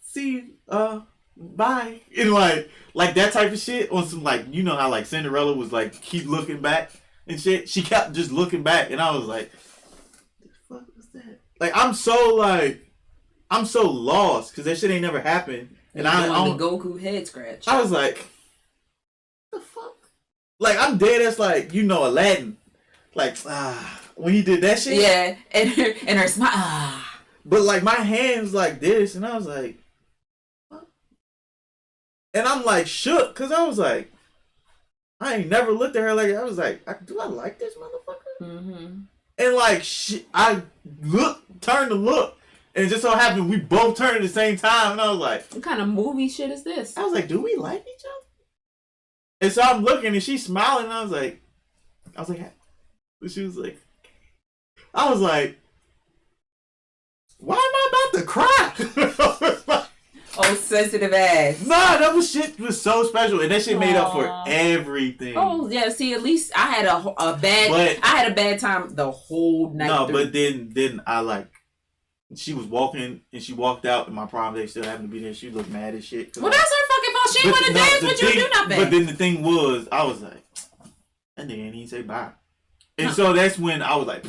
see you, bye. And like that type of shit on some like, you know how like Cinderella was like, keep looking back and shit. She kept just looking back, and I was like, what the fuck was that? Like, I'm so lost because that shit ain't never happened. And I the Goku head scratch. I was like, what the fuck? Like, I'm dead as like, you know, Aladdin. Like, when he did that shit. Yeah, and her smile. But like, my hands like this, and I was like, what? And I'm like shook because I was like, I ain't never looked at her like, I was like, do I like this motherfucker? And like, I turned to look, and it just so happened we both turned at the same time, and I was like, what kind of movie shit is this? I was like, do we like each other? And so I'm looking, and she's smiling, and I was like, she was like, I was like, why am I about to cry? Oh, sensitive ass. Nah, that shit was so special, and that shit made up for everything. Oh yeah, see, at least I had I had a bad time the whole night. No, but then I like, she was walking and she walked out, and my prom day still happened to be there. She looked mad as shit. Well, that's her fucking fault. She ain't want to dance with you, do nothing. But then the thing was, I was like, that nigga ain't even say bye, and so that's when I was like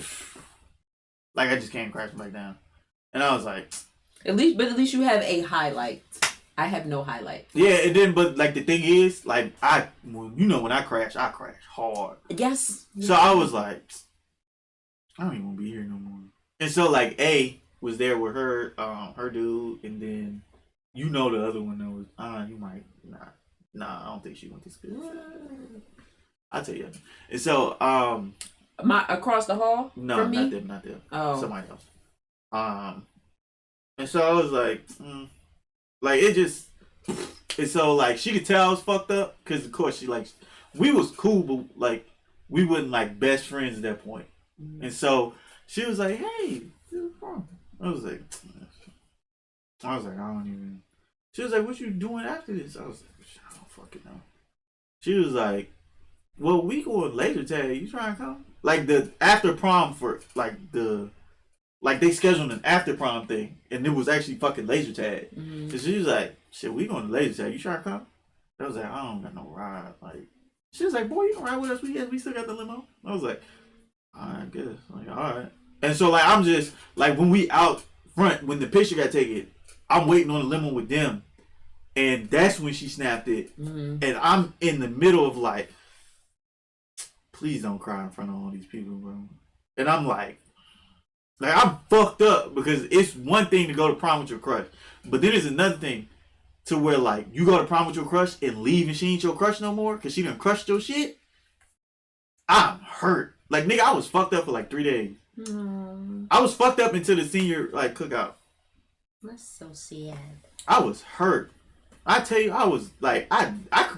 I just can't crash back down, and I was like. At least you have a highlight. I have no highlight. Yeah, and then but like the thing is, like when I crash hard. Yes. So I was like, I don't even want to be here no more. And so like A was there with her dude, and then the other one that was you might I don't think she went to school. I'll tell you. And so across the hall. No, from me? not them. Oh, somebody else. And so I was like, like it just, and so like she could tell I was fucked up because of course she like, we was cool, but like we wasn't like best friends at that point. And so she was like, hey, I was like, I don't even. She was like, what you doing after this? I was like, I don't fucking know. She was like, well, we going laser tag. You trying to come? Like the after prom for like they scheduled an after prom thing, and it was actually fucking laser tag. Mm-hmm. So she was like, shit, we going to laser tag. You trying to come? I was like, I don't got no ride. Like, she was like, boy, you can ride with us. We still got the limo. I was like, I guess. Like, all right. And so like I'm just like when we out front, when the picture got taken, I'm waiting on the limo with them, and that's when she snapped it. Mm-hmm. And I'm in the middle of like, please don't cry in front of all these people, bro. And I'm like I'm fucked up because it's one thing to go to prom with your crush, but then there's another thing to where like you go to prom with your crush and leave and she ain't your crush no more because she done crushed your shit. I'm hurt. Like nigga, I was fucked up for like 3 days. I was fucked up until the senior like cookout. That's so sad. I was hurt. I tell you, I was like I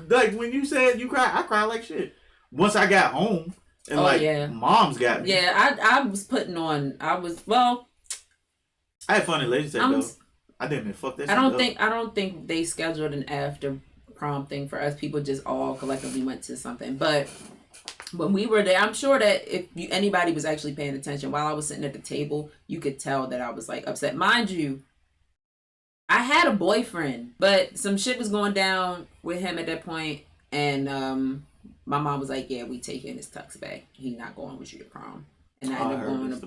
like when you said you cried, I cried like shit. Once I got home. And mom's got me. Yeah, I was putting on. I had fun at Ladies' Day though. I didn't fuck that. I don't think they scheduled an after prom thing for us. People just all collectively went to something. But when we were there, I'm sure that if anybody was actually paying attention while I was sitting at the table, you could tell that I was like upset. Mind you, I had a boyfriend, but some shit was going down with him at that point, and my mom was like, yeah, we taking his tux back. He's not going with you to prom. And I ended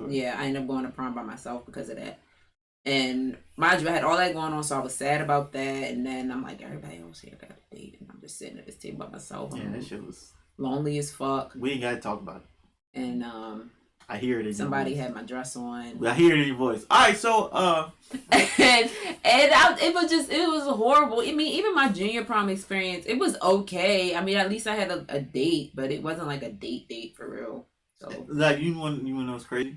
up going to prom by myself because of that. And mind you, I had all that going on, so I was sad about that. And then I'm like, everybody else here got a date, and I'm just sitting at this table by myself. Yeah, that shit was lonely as fuck. We ain't got to talk about it. And I hear it in somebody your voice. Had my dress on. I hear it in your voice. All right, so it was horrible. I mean, even my junior prom experience, it was okay. I mean, at least I had a date, but it wasn't like a date for real. So like you want to know what's crazy?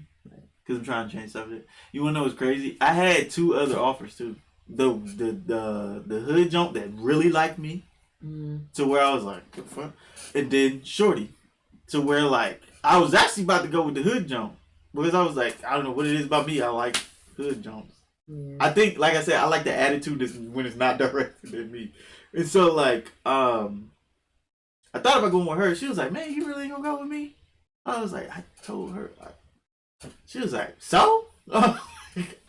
Because I'm trying to change subject. You want to know what's crazy? I had 2 other offers too. The hood jump that really liked me, to where I was like, what the fuck? And then Shorty, to where like. I was actually about to go with the hood jump because I was like, I don't know what it is about me. I like hood jumps. Yeah. I think, like I said, I like the attitude when it's not directed at me. And so, like, I thought about going with her. She was like, man, you really ain't gonna go with me? I was like, I told her. She was like, so? I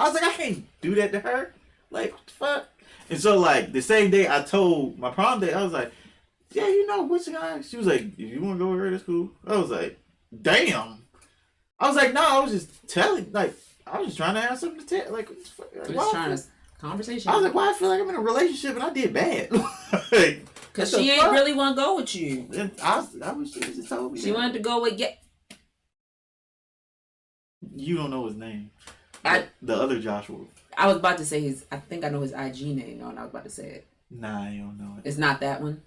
was like, I can't do that to her. Like, what the fuck? And so, like, the same day I told my prom date, I was like, yeah, which guy? She was like, if you want to go with her, that's cool. I was like, damn. I was like, no, I was just telling, like, I was just trying to have something to tell. Like, just trying to conversation. I was like, why I feel like I'm in a relationship and I did bad? Because she ain't really want to go with you. And I wish she just told me. She wanted to go with You don't know his name. The other Joshua. I was about to say I think I know his IG name, and I was about to say it. Nah, I don't know it. It's not that one?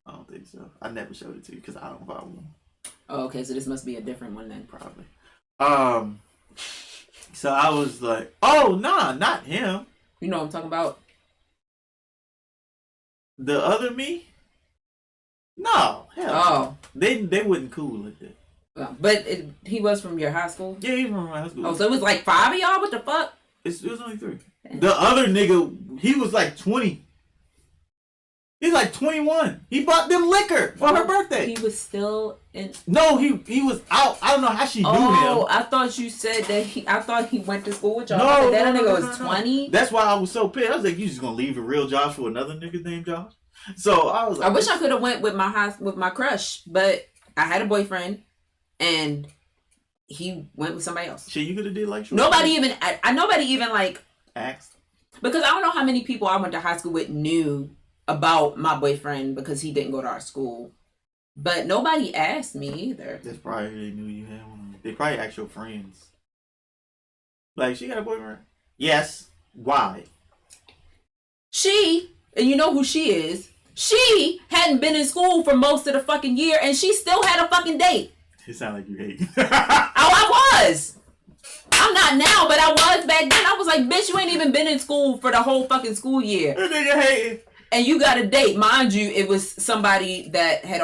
I don't think so. I never showed it to you because I don't follow him. Oh, okay, so this must be a different one then. Probably. So I was like, oh nah, not him. You know what I'm talking about? The other me? No, hell. Oh, they wasn't cool like that. But he was from your high school? Yeah, he from my high school. Oh, so it was like 5 of y'all? What the fuck? It was only 3. The other nigga, he was like 20. He's like 21. He bought them liquor for her birthday. He was still in. No, he was out. I don't know how she knew him. Oh, I thought you said that I thought he went to school with y'all. No, that no, nigga no, was no, 20. That's why I was so pissed. I was like, you just gonna leave a real Josh for another nigga named Josh? So I was like, I wish I could have went with my crush, but I had a boyfriend, and he went with somebody else. Shit, you could have did like nobody even like asked. Because I don't know how many people I went to high school with knew about my boyfriend because he didn't go to our school. But nobody asked me either. That's probably they knew you had one. They probably asked your friends. Like, she got a boyfriend? Yes. Why? And you know who she is. She hadn't been in school for most of the fucking year, and she still had a fucking date. It sounds like you hate. Oh, I was. I'm not now, but I was back then. I was like, bitch, you ain't even been in school for the whole fucking school year. That nigga hating. And you got a date. Mind you, it was somebody that had